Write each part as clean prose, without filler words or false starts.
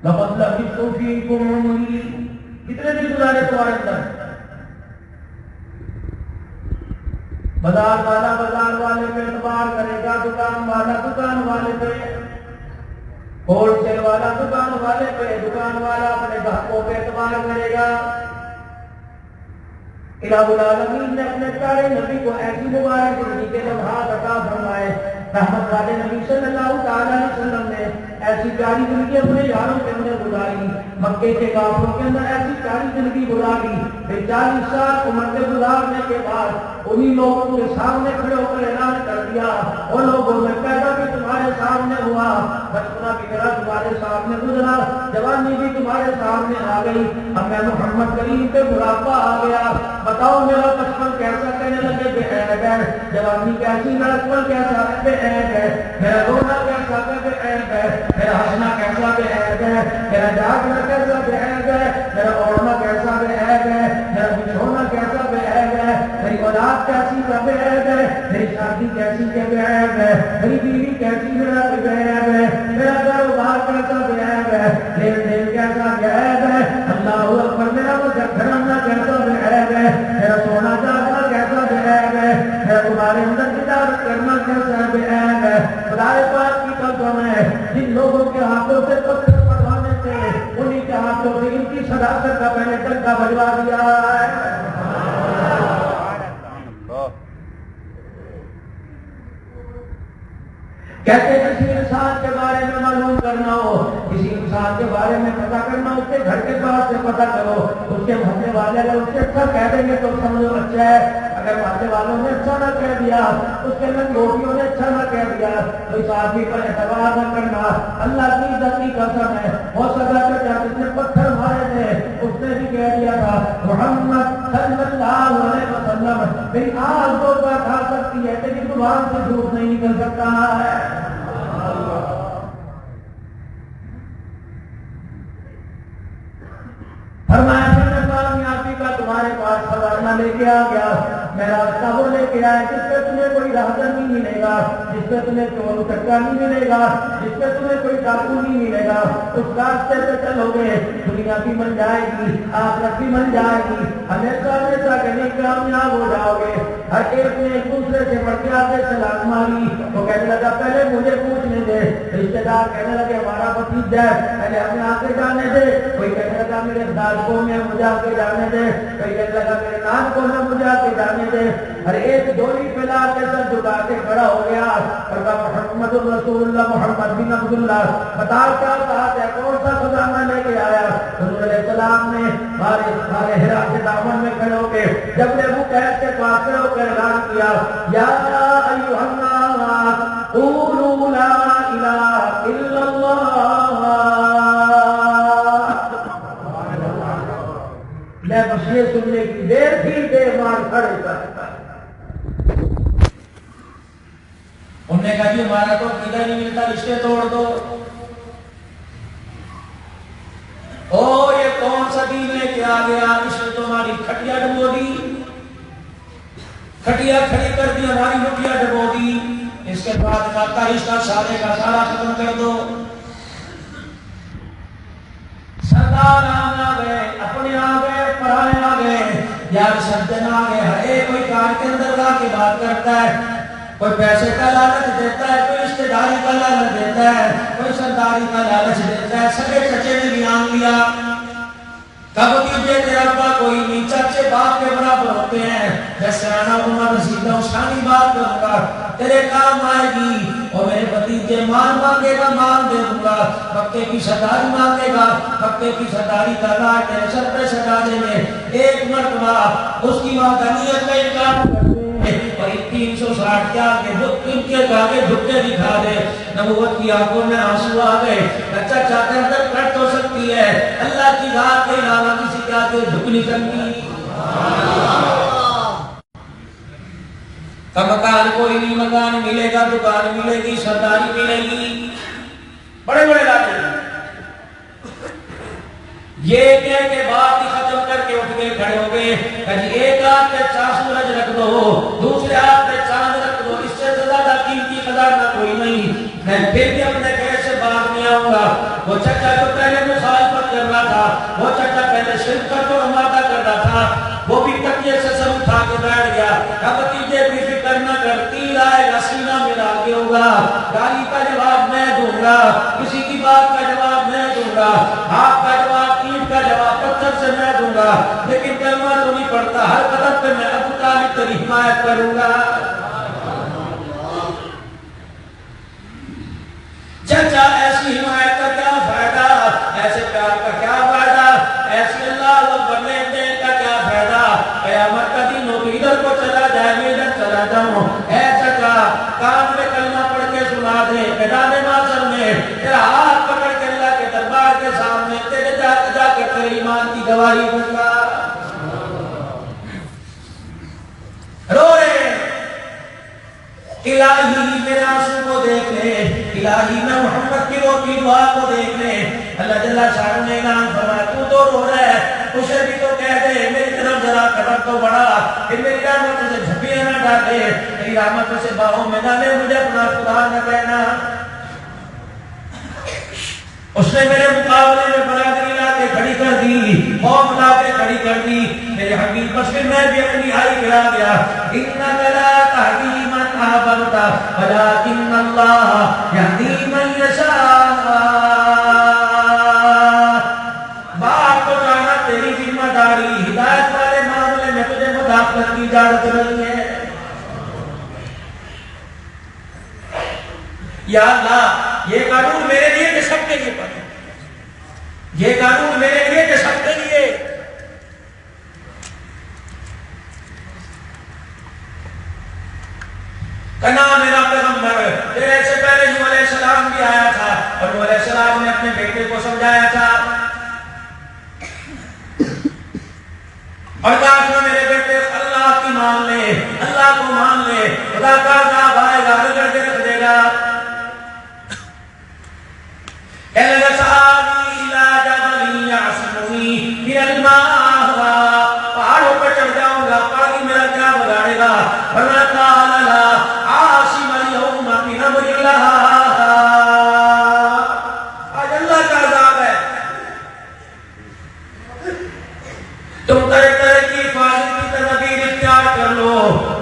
لقد لبثت فيكم عمري، کتنے دن گزارے تمہارے اندر؟ بازار والا بازار والے پہ اعتبار کرے گا، دکان والا دکان والے پہ، ہول سیل والا دکان والے پہ، دکان والا اپنے گاہکوں پہ اعتبار کرے گا۔ الہ العالمین نے اپنے پیارے نبی کو ایسی مبارک زندگی کے لمحات عطا فرمائے، رحمت والے نبی صلی اللہ تعالی علیہ وسلم نے ایسی پیاری زندگی اپنے یاروں کے اندر گزاری، مکے کے کافروں کے اندر ایسی پیاری زندگی گزاری، پھر 40 سال عمر کے گزارنے کے بعد انہی لوگوں کے سامنے کھڑے ہو کر اعلان کر دیا، وہ لوگوں میں پیدا بھی تمہارے سامنے ہوا، بچپنا بھی میرا تمہارے سامنے گزرا، جوانی بھی تمہارے سامنے آ گئی، اب میں محمد کریم پہ بڑھاپا آ گیا، بتاؤ میرا بچپن کیسا کہنے لگے بے عیب ہے، جوانی کیسی، لڑکپن کیسا بے عیب ہے، میرا رونا کیسا بے عیب ہے، میرا ہنسنا کیسا بے عیب ہے، میرا جاگنا کیسا بے عیب ہے، میرا اوڑھنا کیسا بے عیب ہے، میرا بچھونا کیسا بے عیب ہے، میری اولاد کیسی بے عیب ہے، میری شادی کیسی بے عیب ہے، میری بیوی کیسی بے عیب ہے، میرا کاروبار کیسا بے عیب ہے، لین دین کیسا بے عیب ہے، اللہ اکبر، میرا گھرانہ کیسا بے عیب ہے، میرا سونا جاگنا کیسا بے عیب ہے، میرا تمہارے اندر تجارت کرنا کیسا بے عیب ہے۔ خدا پاک کی قسم ہے، جن لوگوں کے ہاتھوں سے پتھر پڑھوانے تھے انہی کے ہاتھوں سے ان کی صداقت کا میں نے ڈنکا بجوا دیا ہے۔ کہتے ہیں کسی انسان کے بارے میں معلوم کرنا ہو، کسی انسان کے بارے میں پتہ کرنا ہو، اس کے گھر کے پاس سے پتہ کرو، اس کے محلے والے اگر اس سے اچھا کہہ دیں گے تو سمجھو اچھا ہے، اگر محلے والوں نے اچھا نہ کہہ دیا، اس کے لنگوٹیوں نے اچھا نہ کہہ دیا تو اس آدمی پر اعتبار نہ کرنا۔ اللہ کی عزت کی قسم ہے، ہو سکتا ہے جس نے پتھر مارے تھے اس نے بھی کہہ دیا تھا محمد صلی اللہ علیہ وسلم میری آنکھ دو بار کھا سکتی ہے لیکن زبان سے جھوٹ نہیں نکل سکتا ہے۔ فرمایا پھر میں کامیابی کا تمہارے پاس خزانہ لے کے آ گیا، میرا راستہ وہ لے کے آیا جس پہ تمہیں کوئی راہدر نہیں ملے گا، جس پہ تمہیں چور چکا نہیں ملے گا، جس پہ تمہیں کوئی ڈاکو نہیں ملے گا، اس راستے پہ چلو گے دنیا بھی مل جائے گی، آخرت بھی مل جائے گی، ہمیشہ ہمیشہ کے لیے کامیاب ہو جاؤ گے۔ ہر ایک نے ایک دوسرے سے بڑھ کے آگے سلام ماری، وہ کہنے لگا پہلے مجھے پوچھنے دے، رشتے دار کہنے لگے ہمارا بھتیجا ہے پہلے ہمیں آگے جانے دے، کوئی کہنے لگا میرے دادوں میں مجھے آگے جانے دے، کوئی کہنے لگا میرے نان کو میں مجھے آگے جانے دے، ہر ایک ڈولی پھیلا کے سر جھکا کے کھڑا ہو گیا اور کہا محمد الرسول اللہ محمد بن عبداللہ بتا کیا بات ہے، کون سا خزانہ لے کے آیا؟ حضور علیہ السلام نے سارے ہرا کے دامن میں کھڑے ہو کے جب نے ابو قید کے پاس کھڑے ہو کر اعلان کیا یا ایھا الناس قولوا لا الہ الا اللہ، میں بس یہ سننے کی دیر تھی دیر مار کھڑے کرتا۔ انہوں نے کہا جی ہمارا تو عقیدہ نہیں ملتا، رشتے توڑ دو۔ او یہ کون سا دین لے کے آ گیا، اس نے تو ہماری کھٹیا ڈبو دی، کھٹیا کھڑی کر دی، ہماری لٹیا ڈبو دی، اس کے بعد کا رشتہ سارے کا سارا ختم کر دو۔ سردار آ گئے، اپنے آ گئے، پرائے آ گئے، یار سجن آ گئے، ہر ایک کوئی کار کے اندر لا کے بات کرتا ہے، کوئی پیسے کا لالچ دیتا ہے، کوئی رشتے داری کا لالچ دیتا ہے، کوئی سرداری کا لالچ دیتا ہے۔ سگے چچے نے بھی آن لیا، کب تجھے تیرا ابا کوئی نہیں، چچے باپ کے برابر ہوتے ہیں، جیسے آنا عمر رسیدہ شانی بات کروں گا تیرے کام آئے گی، اور میرے بھتیجے مال مانگے گا مال دے دوں گا، پکے کی سرداری مانگے گا پکے کی سرداری کا لاج تیرے سر پہ سجا دیں گے۔ ایک مرتبہ اس کی وحدانیت کا انکار اور 360 کے آگے ان کے آگے جھکے دکھا دے، نبوت کی آنکھوں میں آنسو آ گئے۔ بچہ چاہتے اندر کٹ ہو سکتی ہے، اللہ کی ذات کے علاوہ کسی کے آگے جھک نہیں سکتی۔ مکان کوئی نہیں، مکان ملے گا، دکان ملے گی، سرداری ملے گی، بڑے بڑے لاتے یہ کہہ کے بات ہی ختم کر کے اٹھ کے کھڑے ہو گئے کہ ایک ہاتھ پہ سورج رکھ دو، دوسرے ہاتھ پہ چاند رکھ دو، اس سے زیادہ قیمتی خزانہ کوئی نہیں، میں پھر بھی اپنے گھر سے باہر نہیں آؤں گا۔ وہ چچا جو پہلے منجے سے سر اٹھا کے بیٹھ گیا. اب تیجے کی فکر نہ کر, تیر آئے گا سینہ میرا آگے ہوگا, گالی کا جواب میں دوں گا, کسی کی بات کا جواب میں دوں گا, ہاتھ کا جواب, اینٹ کا جواب پتھر سے میں دوں گا, لیکن کلمہ تو نہیں پڑتا, ہر قدم پہ میں ابو طالب تیری حمایت کروں گا. چچا ایسی حمایت کا کیا فائدہ, ایسے پیار کا کیا فائدہ, ایسی اللہ اکبر لین دین کا کیا فائدہ, قیامت کا دن ہو تو ادھر کو چلا جائے میں ادھر چلا جاؤں. اے چچا کان میں کلمہ پڑھ کے سنا دے, میدان محشر میں تیرا ہاتھ پکڑ کے اللہ کے دربار کے سامنے تیرے جا کر تیرے ایمان کی گواہی دوں گا. رو رہے الہی میرے آنسو کو دیکھ لے, الہی میں محمد کی روتی دعا کو دیکھ لے. اللہ جل شانہ نے اعلان فرمایا تو تو رو رہا ہے, اسے بھی تو کہہ دے میری طرف ذرا قدم تو بڑھا, پھر میری رحمت سے جھپیاں نہ ڈالے, میری رحمت سے باہوں میں ڈالے, مجھے اپنا خدا نہ کہنا. اس نے میرے مقابلے میں برادری لا کے کھڑی کر دی, قوم لا کے کھڑی کر دی, میرے حبیب بس پھر میں بھی اپنی ہائی پہ آ گیا. انک لا تہدی من احببت ولکن اللہ یہدی من یشاء. بات کو جانا تیری ذمہ داری, ہدایت والے معاملے میں تجھے مداخلت کی اجازت نہیں ہے. یا اللہ یہ قانون میرے لیے کہ سب کے لیے پڑھے, یہ قانون میرے لیے کہ سب کے لیے. کنا میرا پیغمبر تیرے سے پہلے نوح علیہ السلام بھی آیا تھا, اور نوح علیہ السلام نے اپنے بیٹے کو سمجھایا تھا, اور کہا میرے بیٹے اللہ کی مان لے, اللہ کو مان لے, خدا کا عذاب آئے گا, رگڑ کے رکھ دے گا. پہاڑوں پر چڑھ جاؤں گا, پانی میرا کیا بگاڑے گا, ورنہ قال لا عاصم اليوم من امر اللہ. آج اللہ کا عذاب ہے, تم طرح طرح کی حفاظت کی تدابیر اختیار کر لو,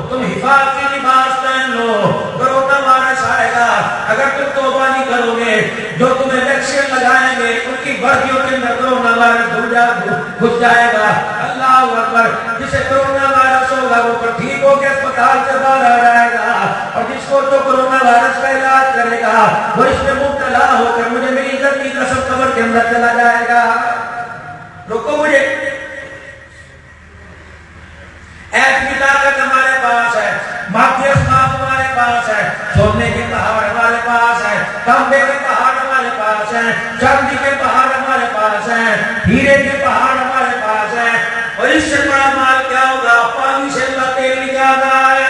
تم حفاظتی لباس پہن لو, کرونا وائرس آئے گا, اگر تم توبہ نہیں کرو گے جو تمہیں ویکسین لگائیں گے ان کی وردیوں کے اندر کرونا وائرس گھس جائے گا. اللہ اکبر, جسے کرونا وائرس ہوگا وہ تو ٹھیک ہو کے اسپتال سے باہر آ جائے گا, اور جس کو تو کرونا وائرس کا علاج کرے گا وہ اس میں مبتلا ہو کر مجھے میری عزت کی قسم قبر کے اندر چلا جائے گا. رکو, مجھے ایک کی طاقت ہمارے پاس ہے, مادی اسباب ہمارے پاس ہے, سونے کے پہاڑ ہمارے پاس ہے, تانبے کے پہاڑ ہمارے پاس ہیں, چاندی کے پہاڑ ہمارے پاس ہیں, ہیرے کے پہاڑ ہمارے پاس ہیں, اور اس سے بڑا مال کیا ہوگا, پانی سے اللہ تیل نکال رہا ہے.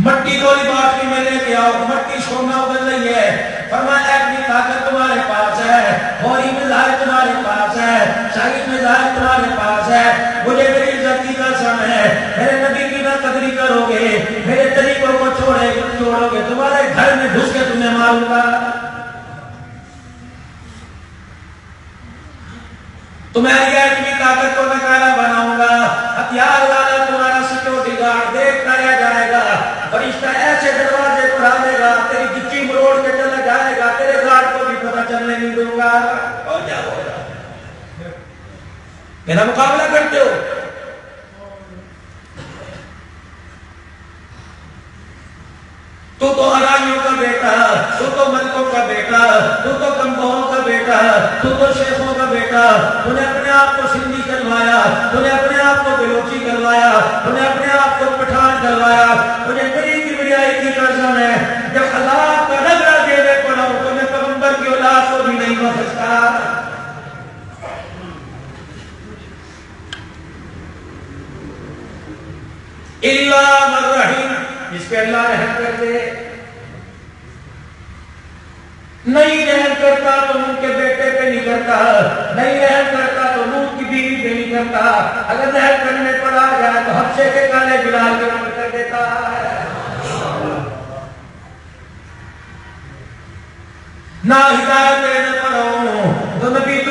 مٹی کو لیبارٹری میں لے کے آؤ, مٹی سونا بن رہی ہے, فرمایا ایک طاقت تمہارے پاس ہے, غوری مزاج تمہارے پاس ہے, شاہد مزاج تمہارے پاس ہے, مجھے میری عزت کی قسم ہے, میرے نبی کی نہ قدری کرو گے, میرے طریقوں کو چھوڑو گے, تمہارے گھر میں گھس کے تمہیں ماروں گا, تمہاری ایٹمی طاقت کو نکالا بناؤں گا, ہتھیار والا تمہارا سیکورٹی گارڈ دیکھتا رہ جائے گا, فرشتہ ایسے دروازے پر آ دے گا, تیری گچی مروڑ کے چلا جائے گا, تیرے گارڈ کو بھی پتہ چلنے نہیں دوں گا. ہو جا میرا مقابلہ کرتے ہو. تو حرامیوں کا بیٹا, تو ملکوں کا بیٹا, تو کمزوروں کا بیٹا, تو شیخوں کا بیٹا, تو نے اپنے آپ کو سندھی کروایا, تو نے اپنے آپ کو بلوچی کروایا, تو نے اپنے آپ کو پٹھان کروایا, تجھے میری کبریائی کی قسم ہے, جب عذاب کا نظرہ دینے پڑا تو میں پیغمبر کی اولاد کو بھی نہیں بخشتا. اللہ من رحیم, جس پہ اللہ رحم کر دے. نہیں رحم کرتا تو ان کے بیٹے پہ نہیں کرتا, نہیں رحم کرتا تو نوح کی بیوی پہ نہیں کرتا, اگر رحم کرنے پر آ جائے تو حبشے کے کالے بلال کے رحم کر دیتا ہے. نہ ہدایت دینے پر ہوں تو نبی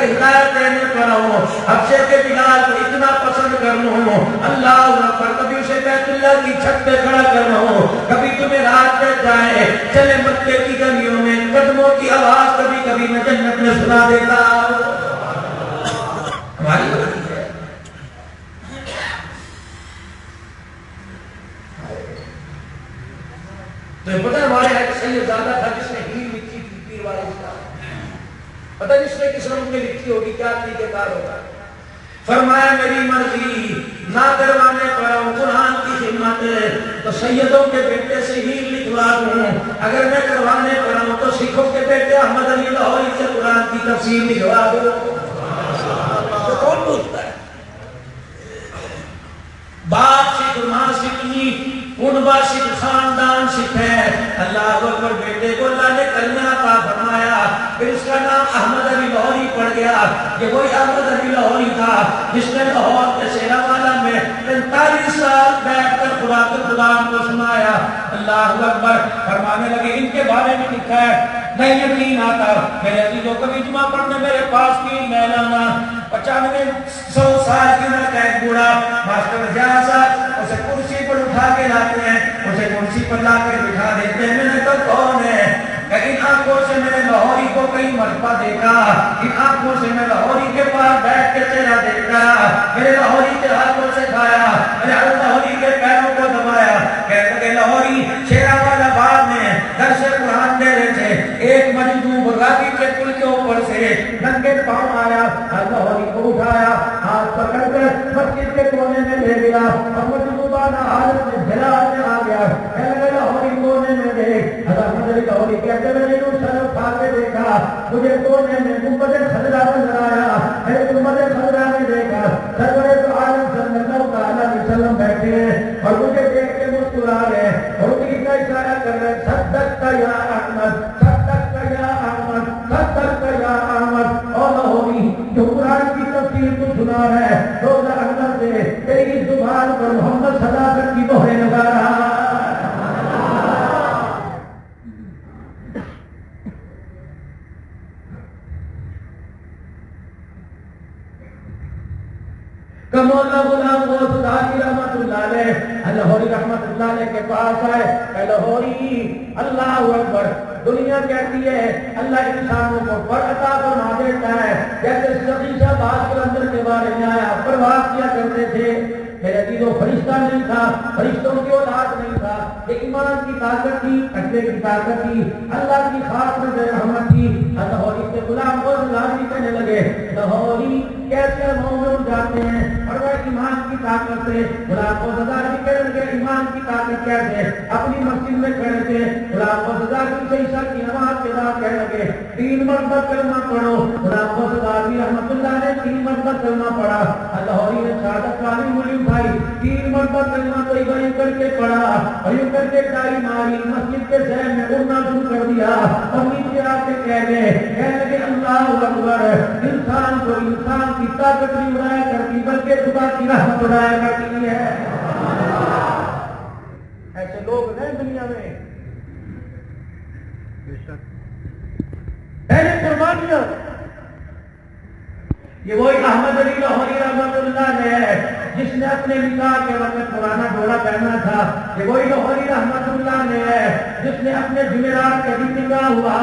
ہدایت دینے پر ہوں، حبشے کے بلال کو اتنا پسند کر لوں، اللہ اکبر، کبھی اسے بیت اللہ کی چھت پہ کھڑا کر لوں، کبھی تمہیں رات میں جائے چلے مکے کی گلیوں میں قدموں کی آواز کبھی کبھی میں جنت میں سنا دیتا ہماری بڑی ہے۔ تو پتہ ہمارے ایک سید زیادہ تھا جس نے ہیل لکھی تھی پیر والے کا، پتہ جس نے کس رنگ میں لکھی ہوگی، کیا طریقہ کار ہوگا؟ فرمایا میری مرضی نہ کروانے پر ہوں قرآن کی خدمت تو سیدوں کے بیٹے سے ہیل لکھوا دوں، اگر میں کروانے پر ہوں تو سکھوں کے بیٹے احمد علی لاہوری سے قرآن کی تفسیر لکھوا دوں۔ تو کون پوچھتا ہے؟ باپ سکھ، ماں سکھی، کنبا سکھ، خاندان سکھ ہے، اللہ اکبر، بیٹے کو اللہ نے کلمہ عطا فرمایا، پھر اس کا نام احمد علی لاہوری پڑ گیا۔ یہ وہی احمد علی لاہوری تھا جس نے لاہور کے سیرا والا میں 45 سال بیٹھ کر خدا کے غلام کو سنایا۔ اللہ اکبر، فرمانے لگے ان کے بارے میں لکھا ہے، نہیں یقین آتا میرے عزیزوں، کبھی جمعہ پڑھنے میرے پاس بھی لے لانا۔ 95 سال کی عمر کا ایک بوڑھا ماسٹر ضیاء صاحب اسے کرسی پر اٹھا کے لاتے ہیں، اسے کرسی پر لا کے بٹھا دیتے ہیں۔ میں نے کہا کون ہے؟ کہ ان آنکھوں سے میں نے لاہوری کو کئی مرتبہ دیکھا، ان آنکھوں سے میں لاہوری کے پاس بیٹھ کے چہرہ دیکھا، میرے لاہوری کے ہاتھوں سے کھایا، میرے لاہوری کے پیروں کو دبایا۔ کہنے لگے لاہوری شیرا والا بعد میں درس قرآن دے رہے تھے، ایک مجذوب راوی کے پل کے اوپر سے ننگے پاؤں آیا، لاہوری کو اٹھایا، ہاتھ پکڑ کر مسجد کے کونے میں لے گیا، اور مجذوبانہ حالت میں جلال میں آ گیا۔ کہنے لگے لاہوری کونے میں دیکھ، حضرت مدری لاہوری کہتے میں نے یوں سر اٹھا کے دیکھا، مجھے کونے میں گنبد خضرا نظر آیا، میں نے گنبد خضرا میں دیکھا سرور تو عالم صلی اللہ علیہ وسلم بیٹھے ہیں اور مجھے دیکھ کے مسکرا رہے ہیں اور انگلی کا اشارہ کر رہے ہیں، صدقت یا احمد، صدقت یا احمد، صدقت یا احمد۔ اور لاہوری جو قرآن کی تفسیر کو سنا ہے روزہ احمد سے تیری زبان پر محمد صداقت کی مہر لگا رہا۔ مولانا غلام غوث دانی رحمت اللہ علیہ لاہوری رحمت اللہ علیہ کے پاس آئے، اے لاہوری اللہ اکبر، دنیا کہتی ہے اللہ انسانوں کو پر عطا فرما دیتا ہے، جیسے سخی صاحب آج کلندر کے بارے میں آیا، پرواز کیا کرتے تھے، میرے عزیزوں فرشتہ نہیں تھا، فرشتوں کی اولاد نہیں تھا، ایک ایمان کی طاقت تھی، تقوی کی طاقت تھی، اللہ کی خاص نظر رحمت تھی۔ لاہوری کے غلام کو لاہوری کہنے لگے لاہوری کیسے مومن جاتے ہیں، اور وہ ایمان کی طاقت سے غلام کو سزاری کہنے لگے ایمان کی طاقت کیسے؟ اپنی مسجد میں کھڑے تھے، غلام کو سزاری سے عشاء کی نماز کے بعد کہنے لگے 3 مرتبہ کلمہ پڑھو، غلام کو سزاری رحمت اللہ نے 3 مرتبہ کلمہ پڑھا، لاہوری نے شہادت والی انگلی اٹھائی، 3 مرتبہ کلمہ تو یوں کر کے پڑھا اور یوں کر کے ٹائی ماری، مسجد کے ذہن میں اڑنا شروع کر دیا اور نیچے آ کے کہنے لگے اللہ اکبر، انسان کو انسان کی طاقت نہیں اڑایا کرتی بلکہ خدا کی رحمت اڑایا کرتی ہے۔ ایسے لوگ ہیں دنیا میں، پہلے قربانیاں، یہ وہی احمد علی لاہوری رحمت اللہ نے جس نے اپنے نکاح کے وقت پرانا ڈولا پہنا تھا، یہ وہی لاہوری رحمت اللہ نے جس نے اپنے جمعرات کے دن نکاح ہوا،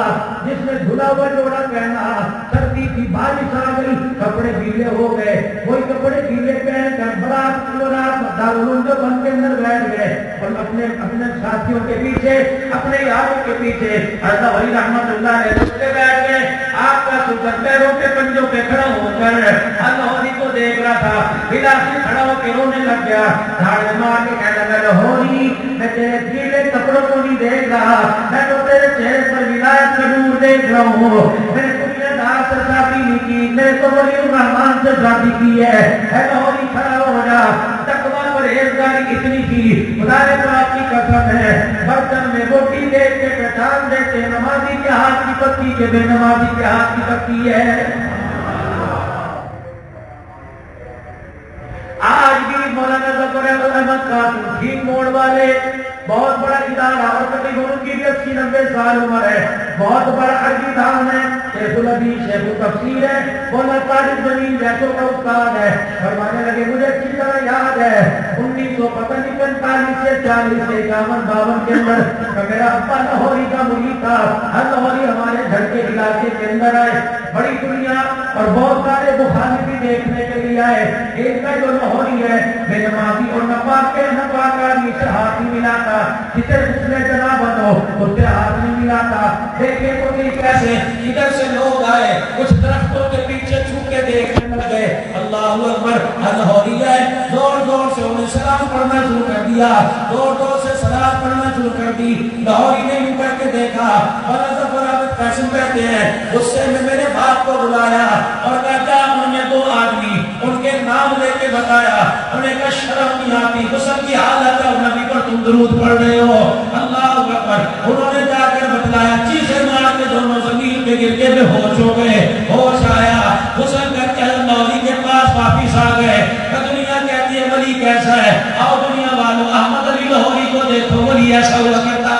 جس نے دھلا ہوا جوڑا پہنا، سردی کی بارش آ گئی، کپڑے گیلے ہو گئے، وہی کپڑے گیلے پہن کر برات دارالعلوم بن کے اندر بیٹھ گئے اور اپنے ساتھیوں کے پیچھے، اپنے یاروں کے پیچھے لاہوری رحمت اللہ نے رکتے بیٹھ گئے، آپ کا سلطان پیروں کے پنجوں پہ کھڑا ہو کر لاہوری کو دیکھ رہا تھا، بلاسی کھڑا ہو کے رونے لگ گیا، دھاڑ مار کے کہنے لگا لاہوری میں تیرے گیلے کپڑوں کو نہیں دیکھ رہا، میں تو تیرے چہرے پر ولایت کا نور دیکھ رہا ہوں، میں نے دنیا دار سے شادی نہیں کی، میں نے تو ولی الرحمان سے شادی کی ہے۔ اے لاہوری کھڑا ہو جا، تقویٰ پرہیزگاری اتنی کی، خدا پاک کی قسم ہے، برتن میں روٹی دیکھ کے پہچان دیتے نمازی کے ہاتھ کی پکی کہ بے نمازی کے ہاتھ کی پکی ہے۔ آج بھی مولانا ظفر احمد قاسم ٹھیک موڑ والے بہت بڑا ادارہ اور تقریباً ان کی بھی 80-90 سال عمر ہے، بہت بڑا عربی دان ہے، شیخ الحدیث شیخ التفسیر ہے، مولانا طارق زمین جیسوں کا استاد ہے. فرمانے لگے مجھے اچھی طرح یاد ہے 1945 سے 40 سے 51 52 کے اندر میرا ابا لاہوری کا مرید تھا. ہر لاہوری ہمارے گھر کے علاقے کے اندر آئے، بڑی دنیا اور بہت سارے بخاری بھی دیکھنے کے لیے آئے. ایک کا جو لاہوری ہے بے نمازی اور نپاک کے نپاک آدمی سے ہاتھ نہیں ملاتا، جسے اس نے جنابت ہو اس سے ہاتھ نہیں ملاتا. دیکھے تو نہیں کیسے ادھر سے لوگ آئے، کچھ درختوں کے پیچھے چھپ کے دیکھنے لگے. اللہ اکبر، لاہوری ہے، زور زور سے انہیں سلام پڑھنا شروع کر دیا، زور زور سے سلام پڑھنا شروع کر دی. لاہوری نے یوں کر کے دیکھا، قاسم کہتے ہیں اس سے میں میرے باپ کو بلایا اور کہتا انہوں نے 2 آدمی ان کے نام لے کے بتایا. انہیں کہا شرم نہیں آتی، غسل کی حالت ہے اور نبی پر تم درود پڑھ رہے ہو. اللہ اکبر. انہوں نے جا کر بتلایا، چیخیں مار کے دونوں زمین پہ گر کے بے ہوش ہو گئے. ہوش آیا، غسل کر کے لاہوری کے پاس واپس آ گئے. دنیا کہتی ہے ولی کیسا ہے؟ آؤ دنیا والوں احمد علی لاہوری کو دیکھو، ولی ایسا ہوا کرتا.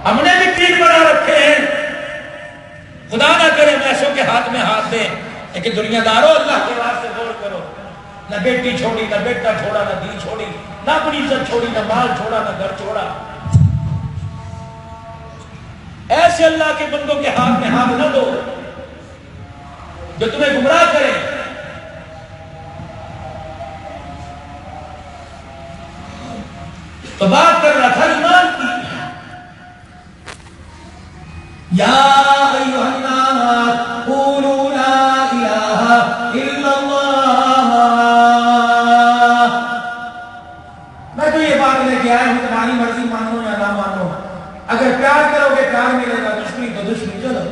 ہم نے بھی تین بنا رکھے ہیں، خدا نہ کرے میسوں کے ہاتھ میں ہاتھ دیں. لیکن دنیا دارو اللہ کے واسطے غور کرو. نہ بیٹی چھوڑی، نہ بیٹا چھوڑا، نہ دی چھوڑی، نہ اپنی عزت چھوڑی، نہ مال چھوڑا، نہ گھر چھوڑا. ایسے اللہ کے بندوں کے ہاتھ میں ہاتھ نہ دو جو تمہیں گمراہ کرے. تو بات کر رہا تھا ایمان کی. یا ایھا الناس قولوا لا الہ الا اللہ. میں تو یہ بات لے کے آیا ہوں، تمہاری مرضی مانو یا نہ مانو. اگر پیار کرو گے پیار ملے گا، دشمنی تو دشمنی. چلو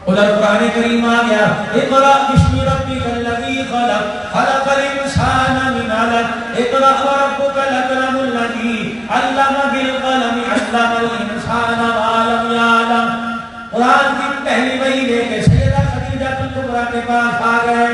ادھر قرآن کریم آ گیا، اقرأ بسم ربک الذی خلق خلق الانسان من علق اقرأ وربک الاکرم الذی علم بالقلم علم الانسان ما لم یعلم. قرآن کی پہلی وحی لے کے سیدہ خدیجہ کبریٰ کے پاس آ گئے.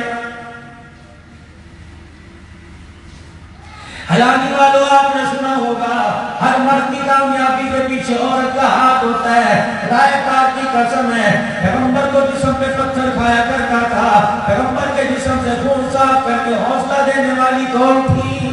حیانی والوں آپ نے سنا ہوگا ہر مرد کی کامیابی کے پیچھے عورت کا ہاتھ ہوتا ہے. رائے پاک کی قسم ہے، پیغمبر کو جسم پہ پتھر کھایا کرتا تھا، پیغمبر کے جسم سے خون صاف کر کے حوصلہ دینے والی کون تھی؟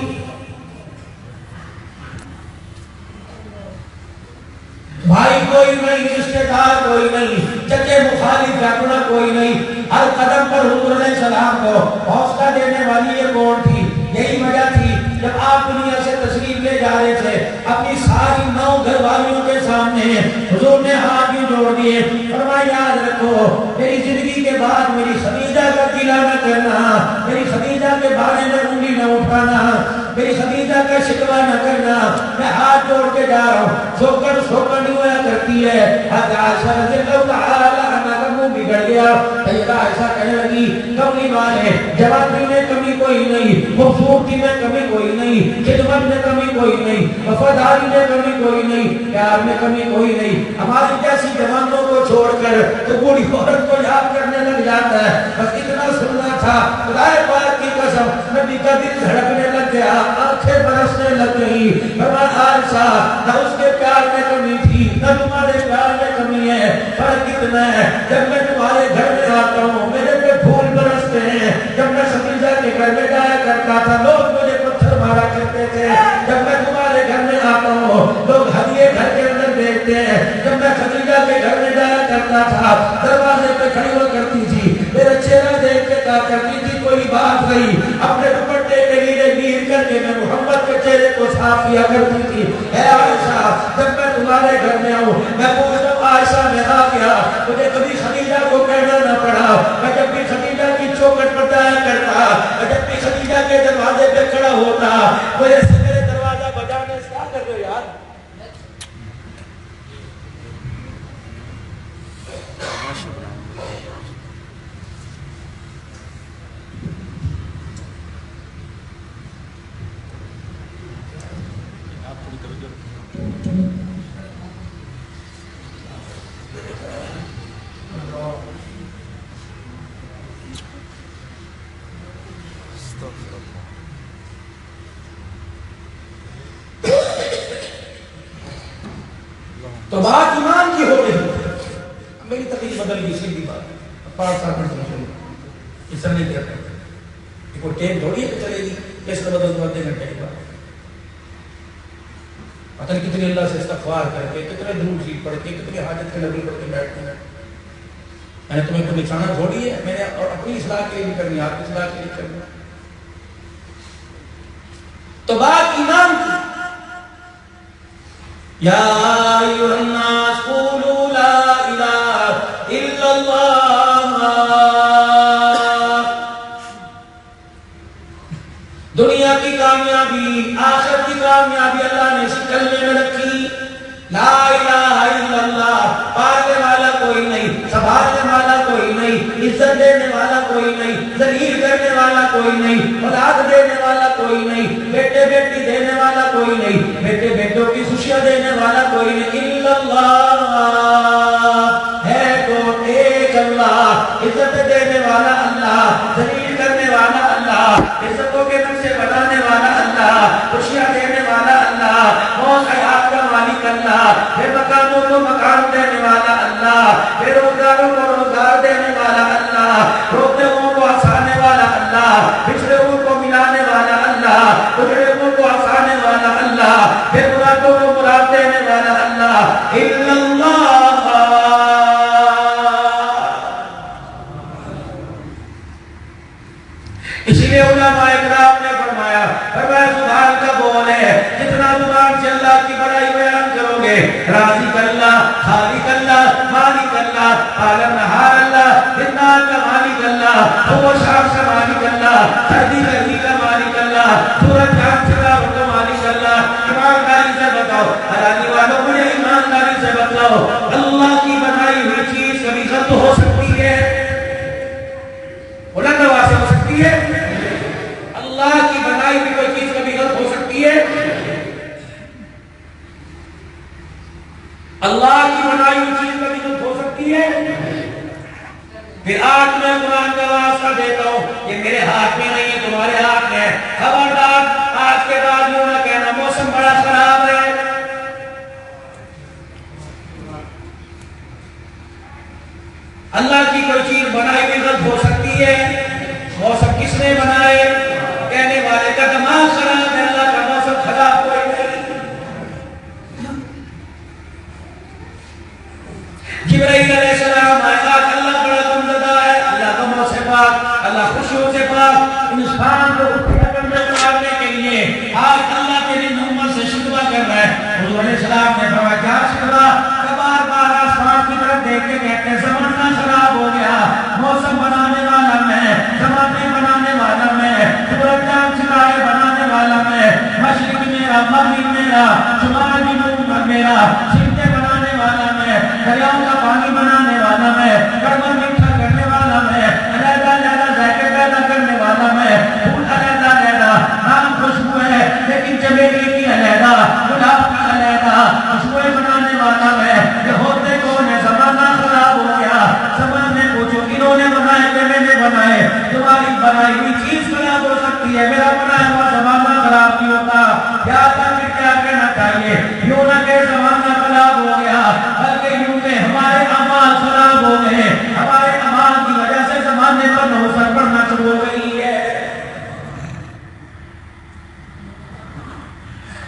بھائی کوئی نہیں، رشتے دار کوئی نہیں، چچے مخالف جاگنا کوئی نہیں. ہر قدم پر حضور علیہ السلام کو حوصلہ دینے والی یہ کون تھی؟ یہی وجہ تھی جب آپ دنیا سے تشریف لے جا رہے تھے، اپنی ساری 9 گھر والیوں کے سامنے حضور نے ہاتھ بھی جوڑ دیے. فرمایا یاد رکھو میری زندگی کے بعد میری خدیجہ کا گلہ نہ کرنا، میری خدیجہ کے بارے میں انگلی نہ اٹھانا، میری خدیجہ کا شکوہ نہ کرنا. میں ہاتھ جوڑ کے جا رہا ہوں. سوکر نہیں ہوا کرتی ہے. حضرت عائشہ رضی اللہ تعالی عنہا کا منہ بگڑ گیا. سیدہ عائشہ کہنے لگی کملی والے جوانی میں کمی کوئی نہیں، خوبصورتی میں کمی کوئی نہیں، خدمت میں کمی کوئی نہیں، وفاداری میں کمی کوئی نہیں، پیار میں کمی کوئی نہیں. ہماری جیسی جوانوں کو چھوڑ کر تو بوڑھی عورت کو یاد کرنے لگ جاتا ہے. بس اتنا سننا تھا. خدا پاک کی قسم نبی کا دل دھڑکنے لگ گیا، آنکھیں برسنے لگ گئی. فرمایا عائشہ نہ اس کے پیار میں کمی تھی نہ تمہارے پیار میں کمی ہے. فرق اتنا ہے جب میں تمہارے گھر میں آتا ہوں میرے پہ پھول برستے ہیں. جب میں خدیجہ کے گھر میں جایا کرتا تھا لوگ مجھے پتھر مارا کرتے تھے. جب میں تمہارے گھر میں آتا ہوں لوگ ہدیے گھر کے اندر دیکھتے ہیں. جب میں خدیجہ کے گھر میں جایا کرتا تھا دروازے پہ کھڑی ہو کرتی تھی، میرا چہرہ دیکھ کے کہا کرتی تھی کوئی بات نہیں. اپنے دوپٹے کے لیے گیر کر کے میں محمد کے چہرے کو صاف کیا کرتی تھی. اے عائشہ جب میں تمہارے گھر میں آؤں میں پوچھتا ہوں عائشہ میں آ گیا، مجھے کبھی خدیجہ کو کہنا نہ پڑا. میں جب بھی خدیجہ کی چوکھٹ پر جایا کرتا، میں جب بھی خدیجہ کے دروازے پہ کھڑا ہوتا مجھے میرے دروازہ بجانے سے کیا کر رہے ہو یار؟ تو بات ایمان کی ہو رہی ہے. میری تقریر بدل گئی، سیدھی بات 5-7 منٹ سمجھو اس طرح نہیں کرتے. کوئی ٹیم تھوڑی ہے کہ چلے گی کس طرح بدل دو آدھے گھنٹے کے بعد. پتہ نہیں کتنے اللہ سے استغفار کر کے، کتنے درود شریف پڑھ کے، کتنے حاجت کے نبی پڑھ کے بیٹھتے ہیں. میں نے تمہیں کوئی نشانہ تھوڑی ہے، میں نے اپنی اصلاح کے لیے بھی کرنی، آپ کی اصلاح کے لیے کرنی. تو بات ایمان کی. یا ایھا الناس قولوا لا الہ الا اللہ. دنیا کی کامیابی، آخرت کی کامیابی اللہ نے اس کلمے میں رکھی. لا الہ الا اللہ. پالنے والا کوئی نہیں، سنبھالنے والا کوئی نہیں، عزت دینے والا کوئی نہیں، ذلیل کرنے والا کوئی نہیں، اولاد دینے والا کوئی نہیں، بیٹے بیٹی دینے والا کوئی نہیں، بیٹے بیٹوں کی خوشیاں دینے والا کوئی نہیں. الا اللہ ہے تو ایک اللہ. عزت دینے والا اللہ، ذلیل کرنے والا اللہ، عزتوں کے نقشے بنانے والا اللہ، خوشیاں دینے والا اللہ، موت حیات کا مالک اللہ، بے مکانوں کو مکان دینے والا اللہ، بے روزگاروں کو روزگار دینے والا اللہ، روکنے والوں کو ہنسانے والا اللہ، پچھڑے ہوئے کو ملانے والا اللہ، اجڑے ہوئے کو ہنسانے والا اللہ، بے مرادوں کو مراد دینے والا اللہ. الا اللہ. اسی لیے علماء اکرام نے فرمایا زبان کا بول ہے، جتنا زبان سے اللہ کی بڑائی بیان کرو گے، رازق اللہ، خالق اللہ، مالک اللہ، عالم نہار اللہ، جنات کا مالک اللہ، وہ شام کا مالک اللہ، سردی گرمی کا مالک اللہ، سورج چاند ستاروں کا مالک اللہ. ایمانداری سے بتاؤ، حلالی والوں مجھے ایمانداری سے بتاؤ، اللہ کی بنائی ہوئی چیز کبھی غلط ہو سکتی ہے؟ بلند آواز سے ہو سکتی ہے؟ اللہ کی بنائی ہوئی کوئی چیز کبھی غلط ہو سکتی ہے؟ اللہ کی بنائی ہوئی چیز کبھی غلط ہو سکتی ہے؟ پھر آج میں قرآن کا واسطہ دیتا ہوں، یہ میرے ہاتھ میں نہیں ہے، تمہارے ہاتھ میں ہے. خبردار آج کے بعد یوں نہ کہنا موسم بڑا خراب ہے. اللہ کی کوئی چیز بنائی ہوئی غلط ہو سکتی ہے؟ موسم کس نے بنائے؟ کہنے والے کا دماغ خراب ہے. اللہ کا موسم خراب کوئی نہیں. جبرائیل علیہ السلام آئے، اللہ بڑا غمزدہ ہے، اللہ غموں سے پاک، اللہ خوشیوں سے پاک، انسان کو کرنے کے لیے آج اللہ تیری محمد سے شکوہ کر رہا ہے. حضور علیہ السلام نے فرمایا کیا شکوہ؟ بار بار آسمان کی طرف دیکھ کے کہتے ہیں زمانہ خراب ہو گیا، موسم بنانے والا میں، زمانے بنانے والا میں، سورج چاند ستارے بنانے والا میں، مشرق میرا، مغرب میرا، شمال جنوب میرا، سمتیں بنانے والا میں، دریاؤں کا پانی بنانے والا میں، کڑوا میٹھا کرنے والا میں، علیحدہ علیحدہ ذائقے پیدا کرنے والا میں، پھول علیحدہ علیحدہ، نام خوشبو ہے لیکن چمیلی کی علیحدہ، گلاب کی علیحدہ، خوشبوئیں بنانے والا میں. یہ ہوتے کون ہے؟ زمانہ خراب ہو گیا. زمانے پوچھو انہوں نے بنائے کہ میں نے بنائے؟ تمہاری بنائی ہوئی چیز خراب ہو سکتی ہے، میرا بنایا ہوا زمانہ خراب نہیں ہوتا. کیا تھا پھر کیا کہنا چاہیے؟ یوں نہ کہ زمانہ خراب ہو گیا، بلکہ یوں کہ ہمارے اعمال خراب ہو گئے، ہمارے اعمال کی وجہ سے زمانے پر نوسر پڑنا شروع ہو گئی ہے.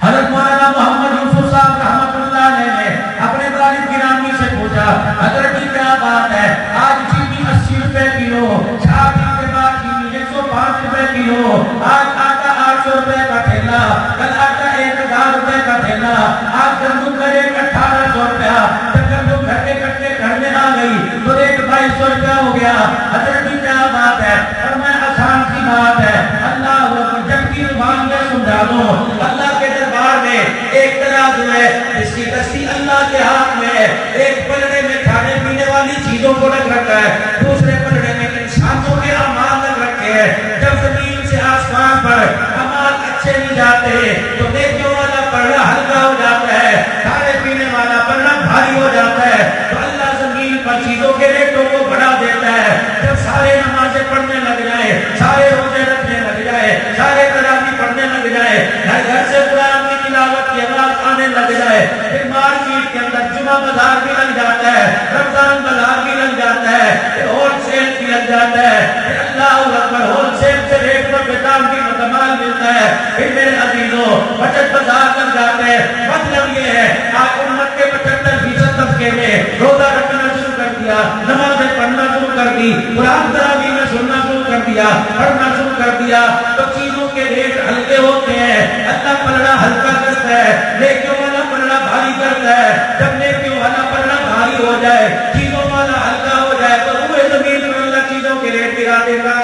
حضرت مولانا محمد یوسف صاحب رحمۃ اللہ علیہ نے اپنے طالب گرامی سے پوچھا حضرت کی کیا بات ہے؟ آج چینی 80 روپے کلو، 4 دن کے بعد چینی 105 روپے کلو، آج آٹا 800 روپے کا تھیلا، کل آٹا 1000 روپے کا تھیلا، آج گندم کا ریٹ 1800 روپیہ. جب گندم گھر کے کٹے گھر میں آ گئی تو ریٹ 2200 روپیہ ہو گیا. حضرت کی کیا بات ہے؟ اور میں آسان سی بات ہے، اللہ جب کی زبان میں سمجھا دو. اللہ کے دربار میں ایک ترازو ہے جس کی دستی اللہ کے ہاتھ میں ہے. ایک پلڑے میں کھانے پینے والی چیزوں کو رکھ رکھا ہے، دوسرے پلڑے میں انسانوں کے اعمال رکھ رکھے ہیں. جب زمین سے آسمان پر اعمال اچھے نہیں جاتے تو نیکیوں والا پلڑا ہلکا ہو جاتا ہے، کھانے پینے والا پلڑا بھاری ہو جاتا ہے. تو اللہ زمین پر چیزوں کے ریٹوں کو بڑھا دیتا ہے. جب سارے نمازیں پڑھنے لگ جائے، سارے روزے رکھنے لگ جائے، سارے تراویح پڑھنے لگ جائے، گھر گھر سے قرآن کی تلاوت کی آواز آنے لگ جائے، پھر مارکیٹ کے اندر جمعہ بازار بھی لگ جاتا ہے، رمضان بازار بھی لگ جاتا ہے، ہول سیل بھی لگ جاتا ہے، اللہ اکبر، ہول سیل سے ریٹ پر بیدام بھی مکمل ملتا ہے، پھر میرے عزیزوں بچت بازار لگ جاتے ہیں۔ مطلب یہ ہے آپ امت کے 75% طبقے میں روزہ رکھنا شروع کر دیا، نمازیں پڑھنا شروع کر دی، قرآن تراویح میں سننا شروع کر دیا، پڑھنا شروع کر دیا، تو چیزوں کے ریٹ ہلکے ہوتے ہیں۔ اللہ پلڑا ہلکا کرتا ہے، نیکیوں والا پلڑا بھاری کرتا ہے۔ جب نیکیوں والا پلڑا بھاری ہو جائے، چیزوں والا ہلکا ہو جائے، تو روئے زمین پر اللہ چیزوں کے ریٹ گرا دے گا۔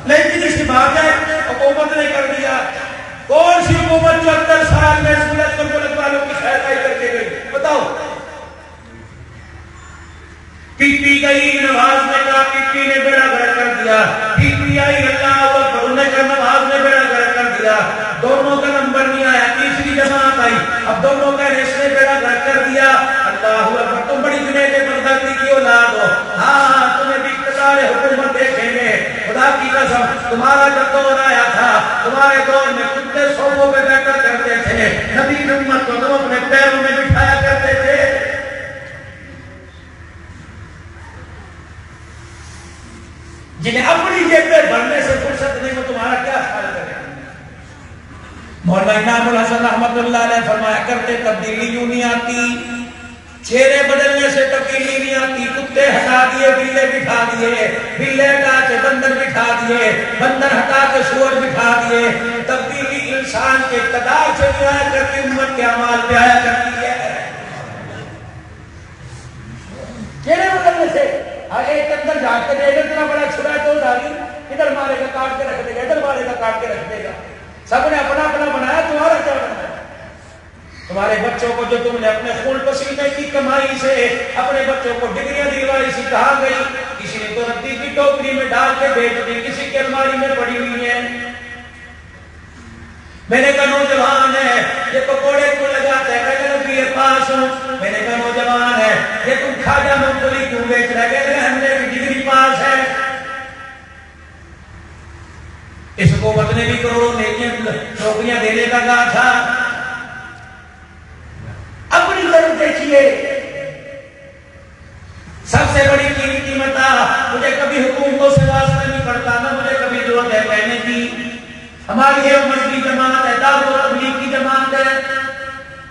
لیکن اس کی بات ہے حکومت نے کر دیا۔ کون سی حکومت 74 سال میں سورج کو ملک والوں کی خیرائی کر کے گئی؟ بتاؤ۔ پی پی گئی، نواز نے کہا، پی پی نے بیڑا گرک کر دیا، پی پی آئی، اللہ اکبر، انہوں نے کہا نواز نے بیڑا گرک کر دیا، دونوں کا نمبر نہیں آیا، تیسری جماعت آئی، اب دونوں کا ریس نے بیڑا گرک کر دیا۔ اللہ اکبر، تم بڑی جنید بغدادی کی اولاد ہو، ہاں تمہیں بھی اقتدار حکومت دیکھیں گے، خدا کی قسم تمہارا جب دور آیا تھا، تمہارے دور میں کتنے صوبوں پہ بیٹھا کرتے تھے، نبی امت کو تم اپنے پیروں میں بٹھایا کرتے تھے۔ جنہیں اپنی جیب میں بھرنے سے فرصت نہیں، وہ تمہارا کیا خیال کرے؟ مولانا انعام الحسن رحمت اللہ علیہ فرمایا کرتے تبدیلی یوں نہیں آتی، چہرے بدلنے سے تبدیلی نہیں آتی۔ کتے ہٹا دیے، بلے بٹھا دیے، بلے ہٹا کے بندر بٹھا دیے، بندر ہٹا کے سور بٹھا دیے۔ تبدیلی انسان کے اقتدار سے نہیں آیا کرتی، امت کے اعمال پہ آیا کرتی ہے۔ چہرے بدلنے سے ایک اندر جھانک کے دے گا، اتنا بڑا چھڑا تو ڈالی، ادھر مارے گا کاٹ کے رکھ دے گا، ادھر مارے گا کاٹ کے رکھ دے گا۔ سب نے اپنا اپنا بنایا، تمہارا کیا بنایا؟ تمہارے بچوں کو جو تم نے اپنے خون پسینے کی کمائی سے اپنے بچوں کو ڈگریاں دلوائی سی، کہاں گئی؟ کسی نے تو ردی کی ٹوکری میں ڈال کے بیچ دی، کسی کی الماری میں پڑی ہوئی ہے۔ میں نے کہا نوجوان ہے یہ پکوڑے کیوں لگاتا ہے؟ کہ نبی کے پاس ہوں۔ میں نے کہا نوجوان ہے یہ تم کھاجا مونگ پھلی کیوں بیچ رہے؟ کہ ہم نے بھی ڈگری پاس ہے۔ اس حکومت نے بھی کروڑوں نوکریاں دینے کا کہا تھا۔ اپنی طرف دیکھیے، سب سے بڑی قیمتی متاع، مجھے کبھی حکومتوں سے واسطہ نہیں پڑتا، نہ مجھے کبھی ضرورت ہے کہنے کی۔ ہماری ایک مسجد جماعت ہے، دعوت و تبلیغ کی جماعت ہے،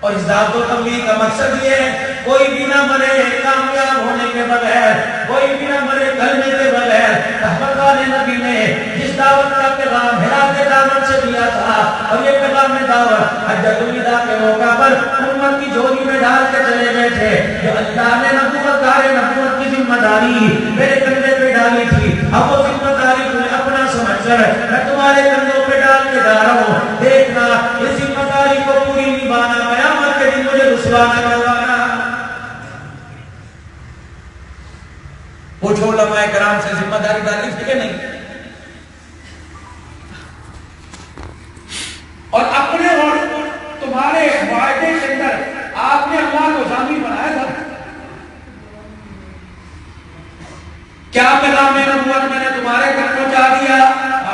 اور اس دعوت و تبلیغ کا مقصد یہ ہے کوئی بھی نہ مرے کامیاب ہونے کے بغیر، کوئی بھی نہ مرے کلمے کے بغیر۔ رحمت والے نبی نے جس دعوت کا پیغام ہرا کے دامن سے دیا تھا، اور یہ پیغام دعوت حجۃ الوداع کے موقع پر امت کی جھولی میں ڈال کے چلے گئے تھے۔ جو اللہ نے نبوت کی ذمہ داری میرے کندھے پہ ڈالی تھی، اب وہ ذمہ داری تمہیں اپنا سمجھ کر میں تمہارے کندھوں پہ ڈال کے جا رہا ہوں۔ دیکھنا اس ذمہ داری کو پوری نبھانا، قیامت کے دن مجھے رسوا نہ کروانا۔ پوچھو علماء کرام سے ذمہ داری ڈالی تھی کہ نہیں؟ اور اپنے اور تمہارے معاہدے کے اندر آپ نے اللہ کو ضامن بنایا تھا۔ کیا پیغام نبوت میں نے تمہارے گھر پہنچا دیا؟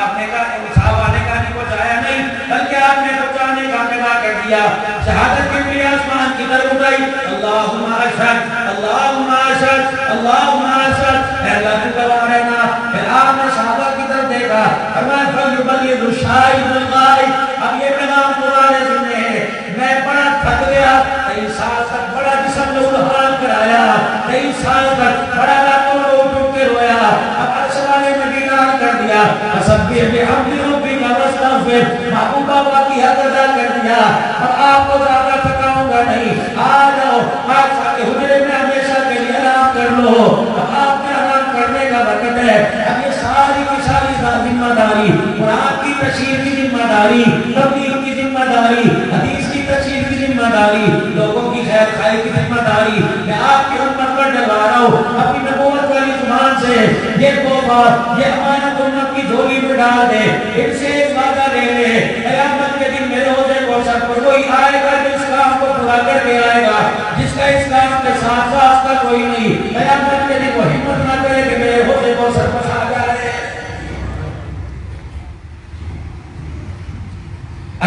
آپ نے کہا صحابہ نے کہا نہیں پہنچایا نہیں، بلکہ آپ نے پہنچانے کا پیغام کر دیا۔ شہادت کے لیے آسمان کی طرف اٹھائی، اللہم اشہد اللہم اشہد اللہم اشہد، اے اللہ تو گواہ رہنا۔ پھر آپ نے صحابہ کی طرف دیکھا، فرمایا فلیبلغ الشاہد الغائب، اب یہ پیغام تمہارے ذمہ ہے۔ میں بڑا تھک گیا، 23 سال تک بڑا جسم لہولہان کرایا، 23 سال تک بڑا راتوں رو اٹھ کے رویا، اب ارسلہ نے مدینہ کر دیا، فسبح بحمد ربک واستغفر، محبوب بابا کی حد ادا کر دیا۔ اب آپ کو زیادہ تھکاؤں گا نہیں، آ جاؤ آج کے حجرے میں ہمیشہ کے لیے آرام کر لو۔ اب آپ نے آرام کرنے کا وقت ہے۔ اب یہ ساری کی ساری ذمہ داری، قرآن کی تشریح کی ذمہ داری، تبلیغ کی ذمہ داری، حدیث کی تشریح کی ذمہ داری، لوگوں کی خیر خواہی کی ذمہ داری میں آپ کی امت پر ڈلوا رہا ہوں۔ اپنی نبوت والی زبان سے یہ تحفہ، یہ امانت امت کی جھولی میں ڈال دے، ان سے ایک وعدہ لے لے، قیامت کے دن میرے روزے کوثر پر کوئی آئے گا جو اس کام کو پورا کر کے آئے گا، جس کا اس کام کے ساتھ واسطہ کوئی نہیں۔ قیامت کے دن وہ ہمت نہ کرے کہ میرے روزے کوثر پر آ جائے۔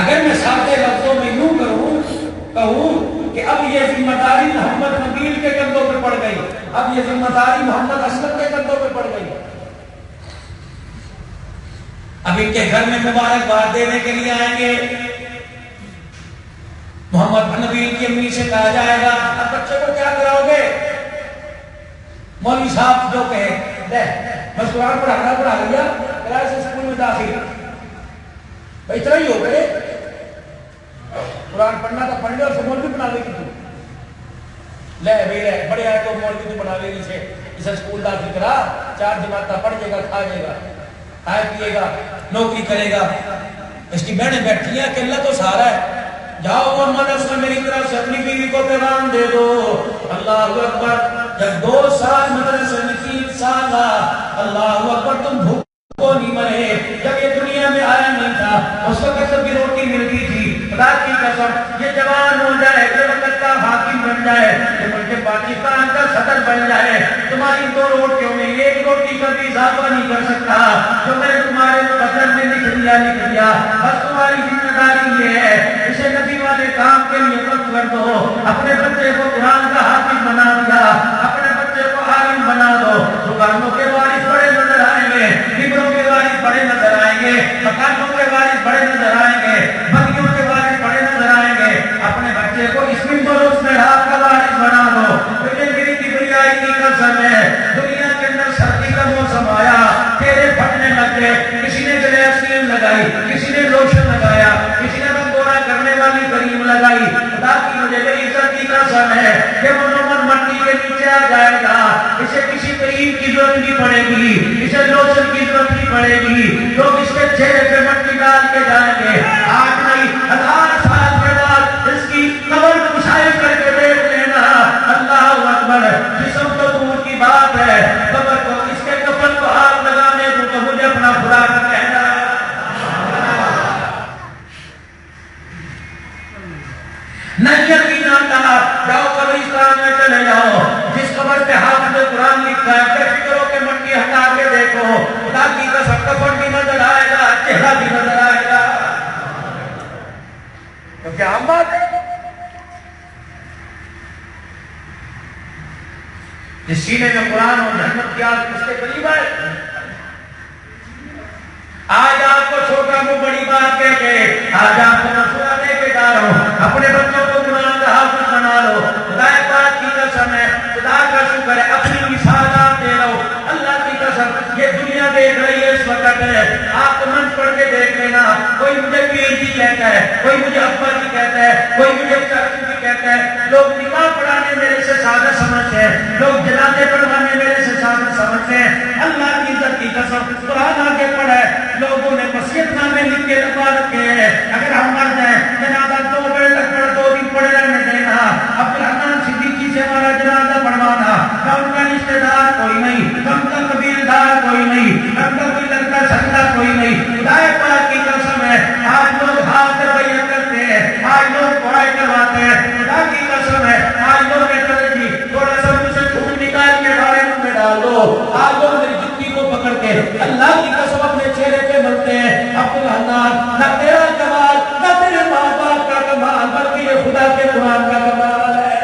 اگر میں سادے لفظوں میں یوں کہوں کہ اب یہ ذمہ داری محمد نبیل کے کندھوں پہ پڑ گئی، اب یہ ذمہ داری محمد اسلم کے کندھوں پہ پڑ گئی۔ اب ان کے گھر میں مبارکباد دینے کے لیے آئیں گے، محمد نبیل کی امی سے کہا جائے گا اب بچے کو کیا کراؤ گے؟ مولوی صاحب جو کہے لے بس قرآن پڑھا لیا کرائے سے اسکول میں داخل، اتنا ہی ہو گئے، قرآن پڑھنا تھا پڑھ لے اور مولوی بنا لے گی تو لے بھائی لے بڑے آئے تو مولوی تو بنا لے گی اسے اسکول داخل کرا، 4 جماعتیں پڑھ جائے گا، کھا جائے گا، کھائے پیے گا، نوکری کرے گا۔ اس کی بہنیں بیٹھی ہیں کہ اللہ تو سہارا ہے، جاؤ محمد اسلم میری طرف سے اپنی بیوی کو پیغام دے دو۔ اللہ اکبر، جب 2 سال مدرسے میں 3 سال اللہ اکبر تم بھوکو نہیں مرے، جب یہ دنیا میں آیا نہیں تھا اس وقت سب کی روٹی ملتی تھی، خدا کی قسم یہ جوان ہو جائے، یہ وقت کا حاکم بن جائے، یہ ملک پاکستان کا صدر بن جائے، تمہاری 2 روٹیوں میں 1 روٹی کا بھی اضافہ نہیں کر سکتا، جو میں نے تمہارے مقدر میں لکھ دیا، بس تمہاری ذمہ داری یہ ہے اسے نبی والے کام کے لیے وقت کر دو، اپنے بچے کو قرآن کا حافظ بنا دیا، اپنے بچے کو عالم بنا دو، دکانوں کے وارث بڑے نظر آئیں گے، فکروں کے وارث بڑے نظر آئیں گے، مکانوں کے وارث بڑے نظر آئیں گے، بگیوں کے وارث بڑے نظر آئیں گے، اپنے بچے کو اس منبر اس محراب کا وارث بنا دو۔ تجھے میری کبریائی کی قسم ہے، دنیا کے اندر سردی کا موسم آیا، تیرے پھٹنے لگ گئے، کسی نے گلیسرین لگائی، کسی نے لوشن لگایا، کسی نے بنگورا کرنے والی کریم لگائی، خدا کی مجھے میری عزت کی قسم ہے کہ وہ نمن مٹی کے نیچے آ جائے گا، اسے کسی کریم کی ضرورت نہیں پڑے گی، اسے لوشن کی ضرورت نہیں پڑے گی، لوگ اس کے چہرے پہ مٹی ڈال کے جائیں گے، آج نہیں 1000 سال کے بعد اس کی قبر مشاہد کر کے دیکھ لینا، اللہ اکبر، جسم تو دور کی بات ہے، قبر کو اس کے کفن کو ہاتھ لگانے کو تو مجھے اپنا خدا کا کہنا ہے۔ نہیں یقین آتا، جاؤ قبرستان میں چلے جاؤ، جس قبر پہ حافظ قرآن لکھا ہے بے فکر ہو کے مٹی ہٹا کے دیکھو، خدا کی قسم کفن بھی نظر آئے گا، چہرہ بھی نظر آئے گا، تو کیا عام بات ہے؟ جس سینے میں قرآن اور جنت کی آگ اس کے قریب ہے، آج آپ کو چھوٹا کو بڑی بات کہہ کے آج آپ کو مسئلہ دے کے جا رہا ہوں، اپنے بچوں کو قرآن کا حافظ بنا لو، خدا پاک کی قسم ہے، خدا کا شکر ہے، اپنی مثال آپ دے رہا ہوں، اللہ کی قسم یہ دنیا دیکھ رہی ہے اس وقت ہے، آپ کو منچ پڑھ کے دیکھ لینا، کوئی مجھے پیر جی کہتا ہے، کوئی مجھے ابا جی کہتا ہے، کوئی مجھے چاچو جی کہتا ہے، لوگ نکاح پڑھانے میرے سے سادہ سمجھتے ہیں، لوگ جنازے پڑھوانے میرے سے سادہ سمجھتے ہیں، اللہ کی عزت کی قسم قرآن آگے پڑھا ہے، لوگوں نے وصیت نامے لکھ کے لگا رکھے ہیں، اگر ہم مر جائیں جنازہ 2 بجے تک پڑھ 2 دن پڑے رہنے دینا، عبدالرحمن صدیقی سے ہمارا جنازہ پڑھوانا، نہ ان کا رشتہ دار کوئی نہیں، نہ ان کا قبیلدار کوئی نہیں، نہ ان کا کوئی لڑکا سکتا کوئی نہیں، خدا پاک کی قسم ہے، آج لوگ ہاتھ رویہ کرتے ہیں، آج لوگ دعائیں کرواتے ہیں، خدا کی قسم ہے، آج لوگ کہتے ہیں جی تھوڑا سا مجھے خون نکال کے ہمارے منہ میں ڈال دو، آج لوگ میری جتی کو پکڑ کے اللہ کی قسم اپنے چہرے پہ ملتے ہیں، عبدالرحمن نہ تیرا کمال نہ تیرے ماں باپ کا کمال بلکہ یہ خدا کے قرآن کا کمال ہے۔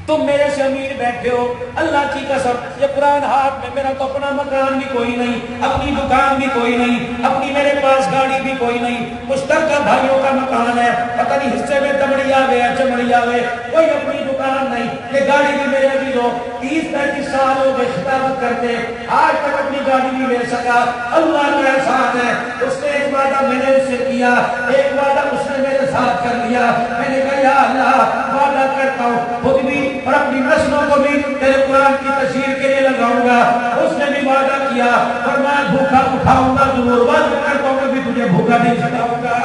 تم میرے سے امیر بیٹھے ہو، اللہ کی قسم یہ قرآن ہاتھ میں، میرا تو اپنا مکان بھی کوئی نہیں، اپنی دکان بھی کوئی نہیں، اپنی میرے پاس گاڑی بھی کوئی نہیں، مشترکہ بھائیوں کا مکان ہے، پتہ نہیں حصے میں دمڑی آوے ہے چمڑی آوے، کوئی اپنی دکان نہیں، یہ گاڑی بھی میرے بھی ہو، 30-35 سال ہو گئے خطابت کرتے، آج تک اپنی گاڑی نہیں لے سکا، اللہ کا احسان ہے، اس نے ایک وعدہ میں نے اس سے کیا، ایک وعدہ اس نے میرے ساتھ کر لیا، میں نے کہا یا اللہ وعدہ کرتا ہوں خود بھی اور اپنی نسلوں کو بھی تیرے قرآن کی تشہیر کے لیے لگاؤں گا، اس نے بھی وعدہ کیا، فرمایا بھوکا اٹھاؤں گا ضرور، وعدہ کرتا ہوں کبھی تجھے بھوکا نہیں سکھاؤں گا،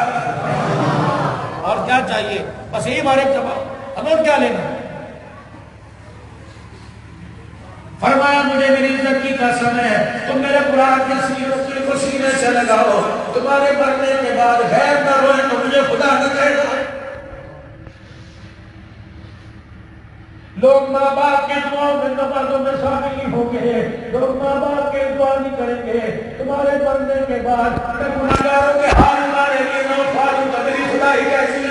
اور کیا چاہیے، بس یہی ہمارے جواب، ہمیں کیا لینا، فرمایا مجھے میری عزت کی قسم ہے تم میرے قرآن کی سیرت کو سینے سے لگاؤ، تمہارے مرنے کے بعد غیر نہ روئے تو مجھے خدا نہ کہنا۔ لوگ ماں باپ کے دعاؤں میں نمازوں میں شامل نہیں ہوں گے، لوگ ماں باپ کے دعا نہیں کریں گے، تمہارے مرنے کے بعد گناہگاروں کے حال ہمارے لیے نہ فارغ، میری خدا خدائی کیسی؟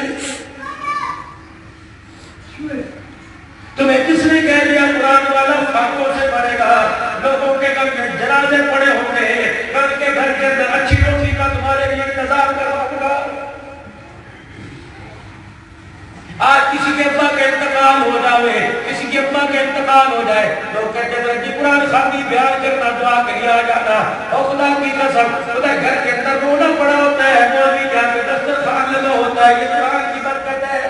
تمہیں کس نے کہہ دیا قرآن والا فاقوں سے پڑھے گا؟ لوگوں کے گھر میں جنازے پڑے ہوں گے، گھر کے اندر اچھی روٹی کا تمہارے لیے انتظام کرواؤں گا۔ آج کسی کے ابا کا انتقال ہو جائے، کسی کے ابا کا انتقال ہو جائے، لوگ کہتے ہیں کہ قرآن خانی بیان کرنا، دعا کریا جانا، اور خدا کی قسم خدا گھر کے اندر رونا پڑا ہوتا ہے، مولوی جا کے دسترخوان لگا ہوتا ہے، یہ قرآن کی برکت ہے۔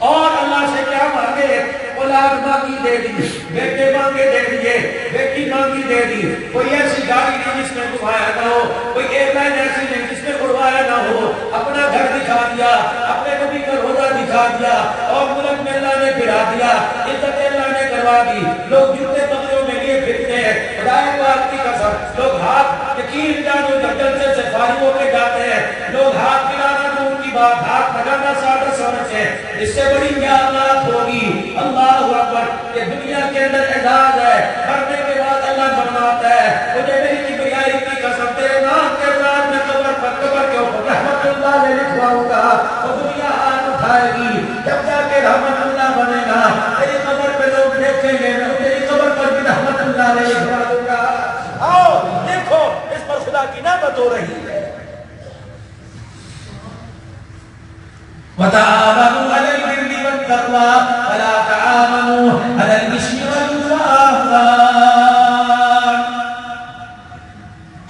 اور اللہ سے کیا مانگے؟ اولاد مانگی دے دی، بیٹے مانگے دے دیے، بیٹی مانگی دے دی، کوئی ایسی گاڑی نہیں جس میں گھمایا نہ ہو، کوئی ایئر لائن ایسی نہیں جس میں اڑوایا نہ ہو، اپنا گھر دکھا دیا، اپنے نبی کا روزہ دکھا دیا، اور ملک میں اللہ نے پھرا دیا، عزت اللہ نے کروا دی، لوگ جوتے بکریوں میں لیے پھرتے ہیں، خدا پاک کی قسم لوگ ہاتھ یقین جانو جب جلسے سے فارغ ہو کے جاتے ہیں، لوگ ہاتھ ملانا دور کی بات، ہاتھ لگانا سادہ سمجھ ہے، اس سے بڑی نعمت ہوگی۔ اللہ اکبر، یہ دنیا کے اندر اعزاز ہے، مرنے کے بعد اللہ فرماتا ہے مجھے میری کبریائی کی قسم تیرے نام کے ساتھ میں قبر کے اوپر رحمت اللہ علیہ لکھواؤں گا، وہ دنیا ہاتھ اٹھائے گی، جب جا کے رحمت اللہ بنے گا، تیری قبر پہ لوگ دیکھیں گے میں تیری قبر پر بھی رحمت اللہ علیہ لکھواؤں گا۔ آؤ دیکھو اس پر خدا کی نعمت ہو رہی ہے۔ وَتَعَاوَنُوا عَلَى الْبِرِّ وَالتَّقْوَىٰ وَلَا تَعَاوَنُوا عَلَى الْإِثْمِ وَالْعُدْوَانِ۔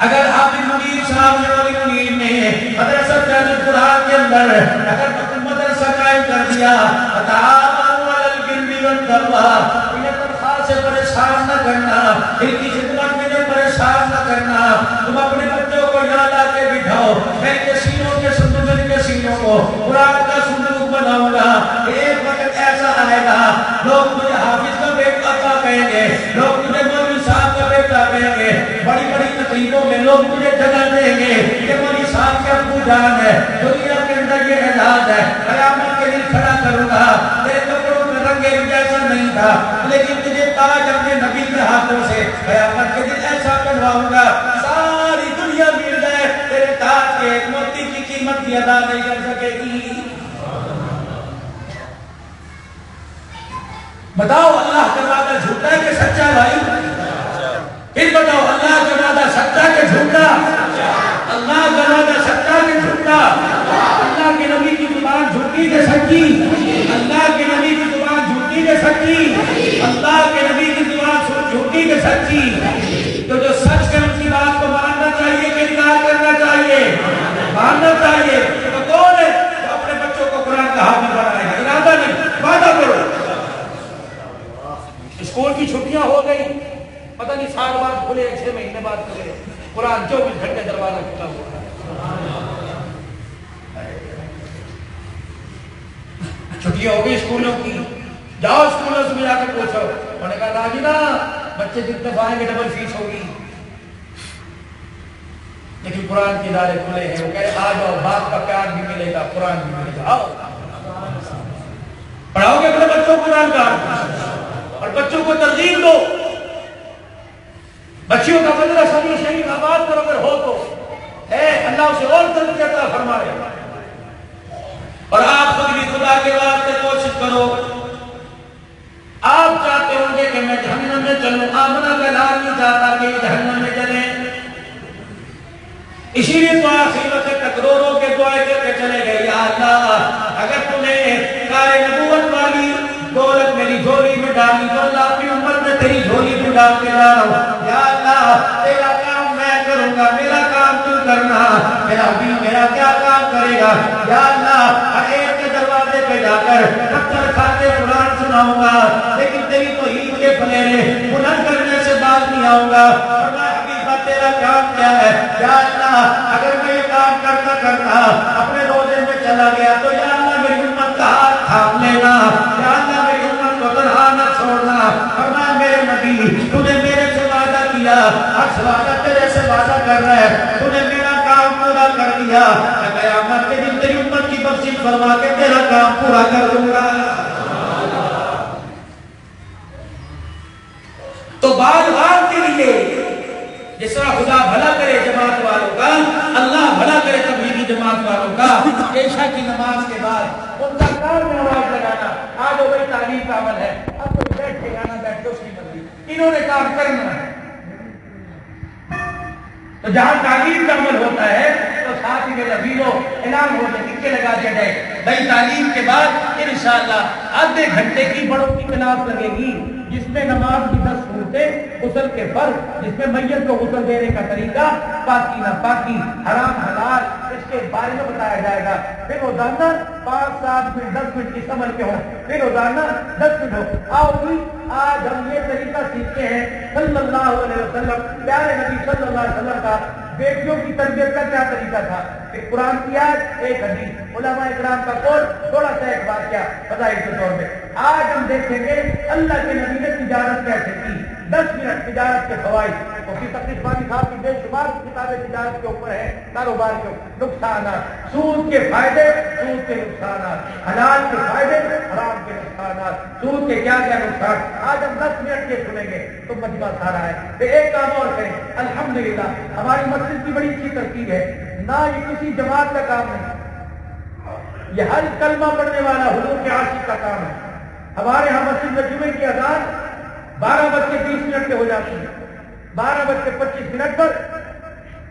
اگر حافظ منیر صاحب نے مدرسہ جامع القرآن کے اندر اگر مدرسہ قائم کر دیا، وَتَعَاوَنُوا عَلَى الْبِرِّ وَالتَّقْوَىٰ، انہیں تنخواہ سے پریشان نہ کرنا، ان کی خدمت میں پریشان نہ کرنا، تم اپنے بچوں کو یہاں لا کے بٹھاؤ، میں ان کے سینوں کے صندوق کے سینوں کو قرآن کا صندوق بناؤں گا، ایک وقت ایسا آئے گا لوگ مجھے حافظ کا بیٹا کہیں گے، لوگ مجھے مولوی صاحب کا بیٹا کہیں گے، بڑی بڑی تقریبوں میں لوگ مجھے جگہ دیں گے کہ مولوی صاحب کے ابو جان ہے، دنیا کے اندر یہ اعزاز ہے، قیامت کے دن کھڑا کروں گا، تیرے کپڑوں میں رنگے جیسا نہیں تھا لیکن تجھے تاج اپنے نبی کے ہاتھوں سے قیامت کے دن ایسا کرواؤں گا، ساری دنیا مل جائے تیرے تاج کے ایک موتی کی قیمت بھی ادا نہیں کر سکے گی۔ بتاؤ اللہ کا وعدہ جھوٹا ہے کہ سچا ہے بھائی؟ پھر بتاؤ اللہ کا وعدہ سچا کہ جھوٹا؟ اللہ کا وعدہ سچا کہ جھوٹا؟ اللہ کے نبی کی زبان جھوٹی کہ سچی؟ اللہ کے نبی کی زبان جھوٹی کہ سچی؟ اللہ کے نبی کی زبان جھوٹی کہ سچی؟ تو جو سچ ہے ان کی بات کو ماننا چاہیے کہ انکار کرنا چاہیے؟ ماننا چاہیے۔ تو کون ہے جو اپنے بچوں کو قرآن کا حافظ بنائے گا؟ ارادہ نہیں، وعدہ کرو۔ اسکول کی چھٹیاں ہو گئی، پتہ نہیں سال بعد کھلے 6 مہینے بعد کھلے، قرآن 24 گھنٹے دروازہ کھلا ہوا ہے۔ چھٹیاں ہو گئی اسکولوں کی، جاؤ اسکولوں سے جا کے پوچھو، انہوں نے کہا راجی نا بچے جتنے آئیں گے ڈبل فیس ہوگی، لیکن قرآن کے ادارے کھلے ہیں، وہ کہے آ جاؤ، باپ کا پیار بھی ملے گا، قرآن بھی ملے گا، آؤ پڑھاؤ گے اپنے بچوں کو قرآن کا، اور بچوں کو ترغیب دو، بچیوں کا مدرسہ بھی شریف آباد پر اگر ہو تو اے اللہ اسے اور ترقی عطا فرمائے۔ اور آپ خود بھی خدا کے واسطے کوشش کرو، آپ چاہتے ہوں گے کہ میں جہنم میں چلوں، آمنہ کا لال نہیں چاہتا کہ یہ جہنم میں چلے، اسی لیے تو آخری وقت تک رو رو کے دعائیں کر کے چلے گئے، یا اللہ اگر تمہیں کار نبوت والی دولت میری جھولی میں ڈالی تو اللہ اپنی امت میں تیری جھولی میں ڈال کے جا رہا ہوں، یا اللہ تیرا کام میں کروں گا، میرا کام تو کرنا، میرا بھی میرا کیا کام کرے گا، یا اللہ ہر ایک کے دروازے پہ جا کر پتھر کھا کے قرآن سناؤں گا، لیکن تیری توحید کے پھلیرے بلند کرنے سے باز نہیں آؤں گا، تیرا کام کیا ہے، یا اللہ اگر میں یہ کام کرتا کرتا اپنے روزے میں چلا گیا تو یا اللہ میری امت کا ہاتھ تھام لینا، یا اللہ میری امت کو تنہا نہ چھوڑنا، فرمایا میرے نبی تو نے میرے سے وعدہ کیا، ہر وعدہ تیرے سے وعدہ کر رہا ہے، تو نے میرا کام پورا کر دیا، میں قیامت کے دن تیری امت کی بخشش فرما کے تیرا کام پورا کر دوں گا۔ تو بار بار کے لیے جس طرح خدا بھلا کرے جماعت والوں نماز والوں کا عشاء کی نماز کے بعد ان کا کار میں آواز لگانا آج وہ تعلیم کا عمل ہے. اب کوئی بیٹھ کے گانا بیٹھ کے اس کی مرضی, انہوں نے کام کرنا ہے. تو جہاں تعلیم کا عمل ہوتا ہے تو ساتھ ہی میرے عزیزوں اعلان ہو جائے, ٹکے لگا دیا جائے بھائی تعلیم کے بعد انشاءاللہ آدھے گھنٹے کی بڑوں کی کلاس لگے گی جس میں نماز کی 10 صورتیں, غسل کے فرض, جس میں میت کو غسل دینے کا طریقہ, پاکی نہ پاکی, حرام حلال, اس کے بارے میں بتایا جائے گا. پھر روزانہ 5-7 منٹ 10 منٹ کی سمجھ کے ہوں, پھر روزانہ 10 منٹ ہو. آؤ بھی آج ہم یہ طریقہ سیکھتے ہیں صلی اللہ علیہ وسلم, پیارے نبی صلی اللہ علیہ وسلم کا بیٹیوں کی تربیت کا کیا طریقہ تھا. ایک قرآن کی آیت, ایک حدیث, علماء اکرام کا قول, تھوڑا سا ایک واقعہ فضائل کے طور پہ. آج ہم دیکھیں گے اللہ کے نبی نے تجارت کیسے کی. 10 منٹ تجارت کے فوائد. مفتی تقی عثمانی صاحب کی بے شمار کتابیں تجارت کے اوپر ہے, کاروبار کے نقصانات, سود کے فائدے, سود کے نقصانات, حلال کے فائدے, حرام کے نقصانات, سود کے کیا کیا نقصان. آج ہم 10 منٹ کے سنیں گے تو مجمع سارا ہے. پھر ایک کام اور کریں, الحمدللہ ہماری مسجد کی بڑی اچھی ترتیب ہے, نہ یہ کسی جماعت کا کام نہیں, یہ ہر کلمہ پڑھنے والا حضور کے عاشق کا کام ہے. ہمارے ہاں مسجد میں جمعے کی اذان 12:20 کے ہو جاتی ہے. 12:25 پر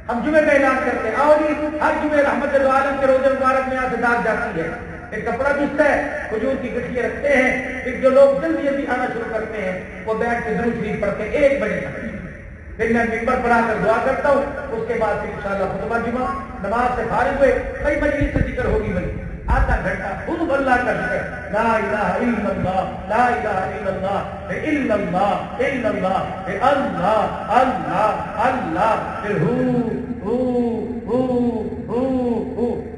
ہم جمعے کا اعلان کرتے ہیں. آؤ جی, ہر جمعے رحمت العالم کے روزے مبارک میں یہاں سے ڈاک جاتی ہے. ایک کپڑا بچتا ہے, کھجور کی گٹھیاں رکھتے ہیں. پھر جو لوگ جلدی جلدی آنا شروع کرتے ہیں وہ بیٹھ کے درود شریف پڑھتے ہیں 1 بجے تک. پھر میں ممبر پر آ کر دعا کرتا ہوں. اس کے بعد پھر انشاءاللہ خطبہ جمعہ, نماز سے فارغ ہوئے کئی مجلس سے ذکر ہوگی بھائی, آدھا گھنٹہ خود اللہ کا ذکر, لا الہ الا اللہ, لا الہ الا اللہ, الا اللہ, الا اللہ, اللہ اللہ اللہ, پھر ہو.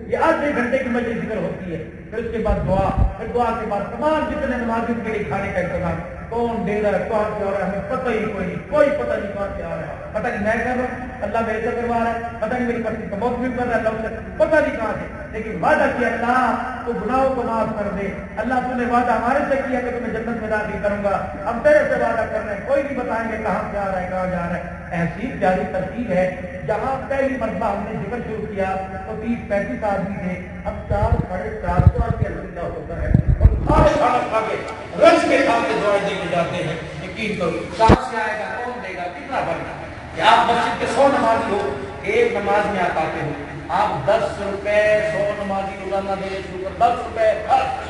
یہ آدھے گھنٹے کی مجلس ذکر ہوتی ہے. پھر اس کے بعد دعا, پھر دعا کے بعد تمام جتنے نمازی کے لیے کھانے کا انتظام. کون دے رہا ہے, کہاں سے آ رہا ہے, ہمیں پتہ ہی کوئی پتہ نہیں کہاں سے آ رہا ہے. پتہ نہیں میں کر رہا ہوں, اللہ میرے سے کروا رہا ہے, پتہ نہیں میری پتنی کا موت بھی کر رہا ہے, اللہ سے پتہ نہیں کہاں سے. لیکن وعدہ کیا اللہ تو گناہوں کو معاف کر دے. اللہ تم نے وعدہ ہمارے سے کیا کہ تمہیں جنت میں داخل کروں گا. ہم تیرے سے وعدہ کر رہے ہیں, کوئی نہیں بتائیں گے کہاں سے آ رہا ہے, کہاں جا رہا ہے. ایسی پیاری ترتیب ہے. جہاں پہلی مرتبہ ہم نے ذکر شروع کیا تو 30-35 آدمی تھے, اب 400-450 آدمی الحمدللہ ہوتا ہے. اور سارے کھانا کھا کے رنج کے کھا کے دعائیں دے کے جاتے ہیں. یقین کرو کہاں سے آئے گا, کون دے گا, کتنا بننا ہے. کہ آپ مسجد کے 100 نمازی ہو, ایک نماز میں آپ آتے ہو, آپ 10 روپے 100 نمازی روزانہ دینے شروع کر, 10 روپے خرچ,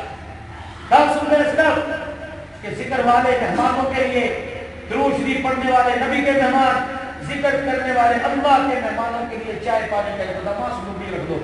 10 روپے صرف کہ ذکر والے مہمانوں کے لیے, درود شریف پڑھنے والے نبی کے مہمان, ذکر کرنے والے اللہ کے مہمانوں کے لیے چائے پانی کا انتظام سلوکی رکھ دو.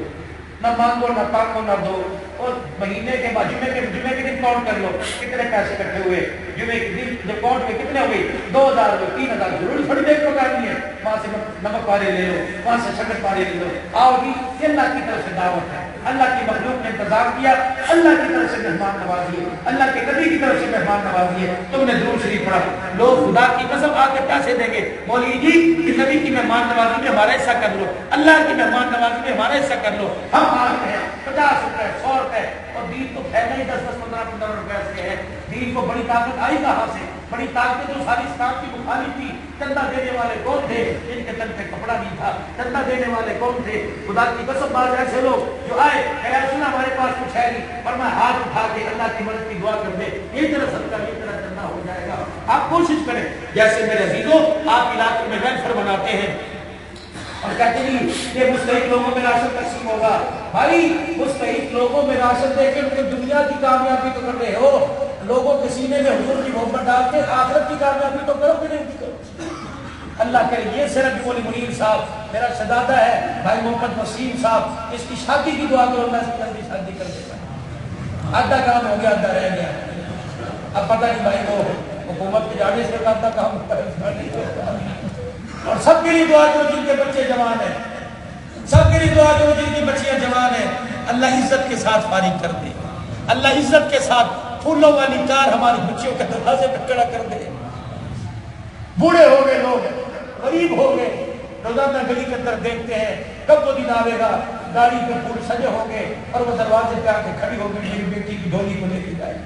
نہ مانگو نہ پاکو نہ دو. اور مہینے کے بعد جمعے کے دن کاؤنٹ کر لو کتنے پیسے اکٹھے ہوئے. جمعے کے دن جب کاؤنٹ میں کتنے ہوئے, 2000 ہوئے, 3000. ضروری تھوڑی دیکھ پکانی ہے, وہاں سے نمک والے لے لو, وہاں سے شکر والے لے لو. آؤ جی, یہ اللہ کی طرف سے دعوت ہے. اللہ کی مخلوق نے انتظام کیا, اللہ کی طرف سے مہمان نوازی ہے, اللہ کے نبی کی طرف سے مہمان نوازی ہے. تم نے درود شریف پڑھا, لوگ خدا کی قسم آ کے پیسے دیں گے, مولوی جی کہ نبی کی مہمان نوازی میں ہمارا حصہ کر لو, اللہ کی مہمان نوازی میں ہمارا حصہ کر لو. ہم آتے ہیں 50 روپے 100 روپے, اور دین تو پھیلا ہی 10-15 روپے سے ہے. دین کو بڑی طاقت آئی کہاں سے؟ بڑی طاقت تو ساری اسلام کی مخالف تھی. چندہ دینے والے کون تھے جن کے تن پہ کپڑا نہیں تھا؟ چندہ دینے والے کون تھے؟ خدا کی قسم بعض ایسے لوگ جو آئے سنا ہمارے پاس کچھ ہے نہیں, اور میں ہاتھ اٹھا کے اللہ کی مدد کی دعا کر دے, یہ طرح صدقہ یہ طرح چندہ ہو جائے گا. آپ کوشش کریں. جیسے میرے عزیزوں آپ علاقے میں ویلفیئر بناتے ہیں اور کہتے ہیں یہ مستحق لوگوں میں راشن تقسیم ہوگا. بھائی مستحق لوگوں میں راشن دے کے ان کو دنیا کی کامیابی تو کر رہے ہو, لوگوں کے سینے میں حضور کی محبت ڈال کے آخرت کی کامیابی تو کرو کہ نہیں کرو. اللہ کرے یہ صرف مولی منیر صاحب میرا شہزادہ ہے, بھائی محمد وسیم صاحب, اس کی شادی کی دعا کرو, اللہ سے جلدی شادی کر دے گا. آدھا کام ہو گیا, آدھا رہ گیا. اب پتہ نہیں بھائی وہ حکومت کے جانے سے آدھا کام اور سب کے لیے دعا کرو جن کے بچے جوان ہیں, سب کے لیے دعا کرو جن کی بچیاں جوان ہیں. اللہ عزت کے ساتھ فارغ کر دے, اللہ عزت کے ساتھ پھولوں والی کار ہماری بچیوں کے دروازے پہ کھڑا کر دے. بوڑھے ہو گئے لوگ, غریب ہو گئے, روزانہ گلی کے اندر دیکھتے ہیں کب وہ دن آئے گا گاڑی پہ پھول سجے ہوں گے اور وہ دروازے پہ آ کے کھڑی ہو گئی, میری بیٹی کی ڈولی کو لے کے جائے.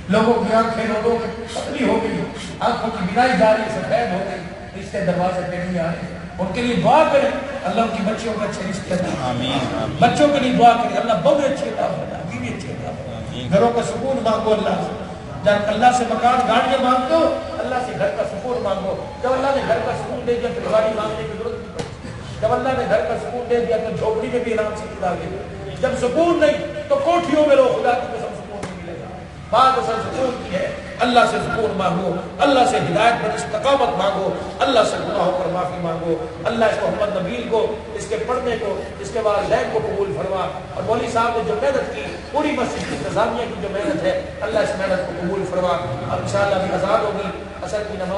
لوگوں کی آنکھیں لوگوں کی پتلی ہو گئی, آنکھوں کی بینائی جا رہی, سفید ہو گئی. رشتے دروازے پہ نہیں آ رہے، ان کے لیے دعا کریں اللہ ان کی بچیوں کو اچھے رشتے عطا فرمائے، بچوں کے لیے دعا کریں اللہ بہت اچھے عطا فرمائے، بیوی اچھے عطا فرمائے، گھروں کا سکون مانگو اللہ سے، جب اللہ سے مکان گاڑیاں مانگتے ہو اللہ سے گھر کا سکون مانگو، جب اللہ نے گھر کا سکون دے دیا تو گاڑی مانگنے کی ضرورت نہیں پڑتی، جب اللہ نے گھر کا سکون دے دیا تو جھوپڑی میں بھی آرام سے گزار دے، جب سکون نہیں تو کوٹھیوں میں رہو، خدا کی قسم سکون نہیں ملے گا، بات اصل سکون کی ہے، اللہ سے سکون مانگو، اللہ سے ہدایت پر استقامت مانگو، اللہ سے گناہوں پر معافی مانگو، اللہ اس محمد نبیل کو، اس کے پڑھنے کو، اس کے والدین کو قبول فرما، اور مولوی صاحب نے جو محنت کی پوری مسجد کی انتظامیہ کی جو محنت ہے اللہ اس محنت کو قبول فرما، اب انشاءاللہ بھی آزاد ہوگی اثر کی نماز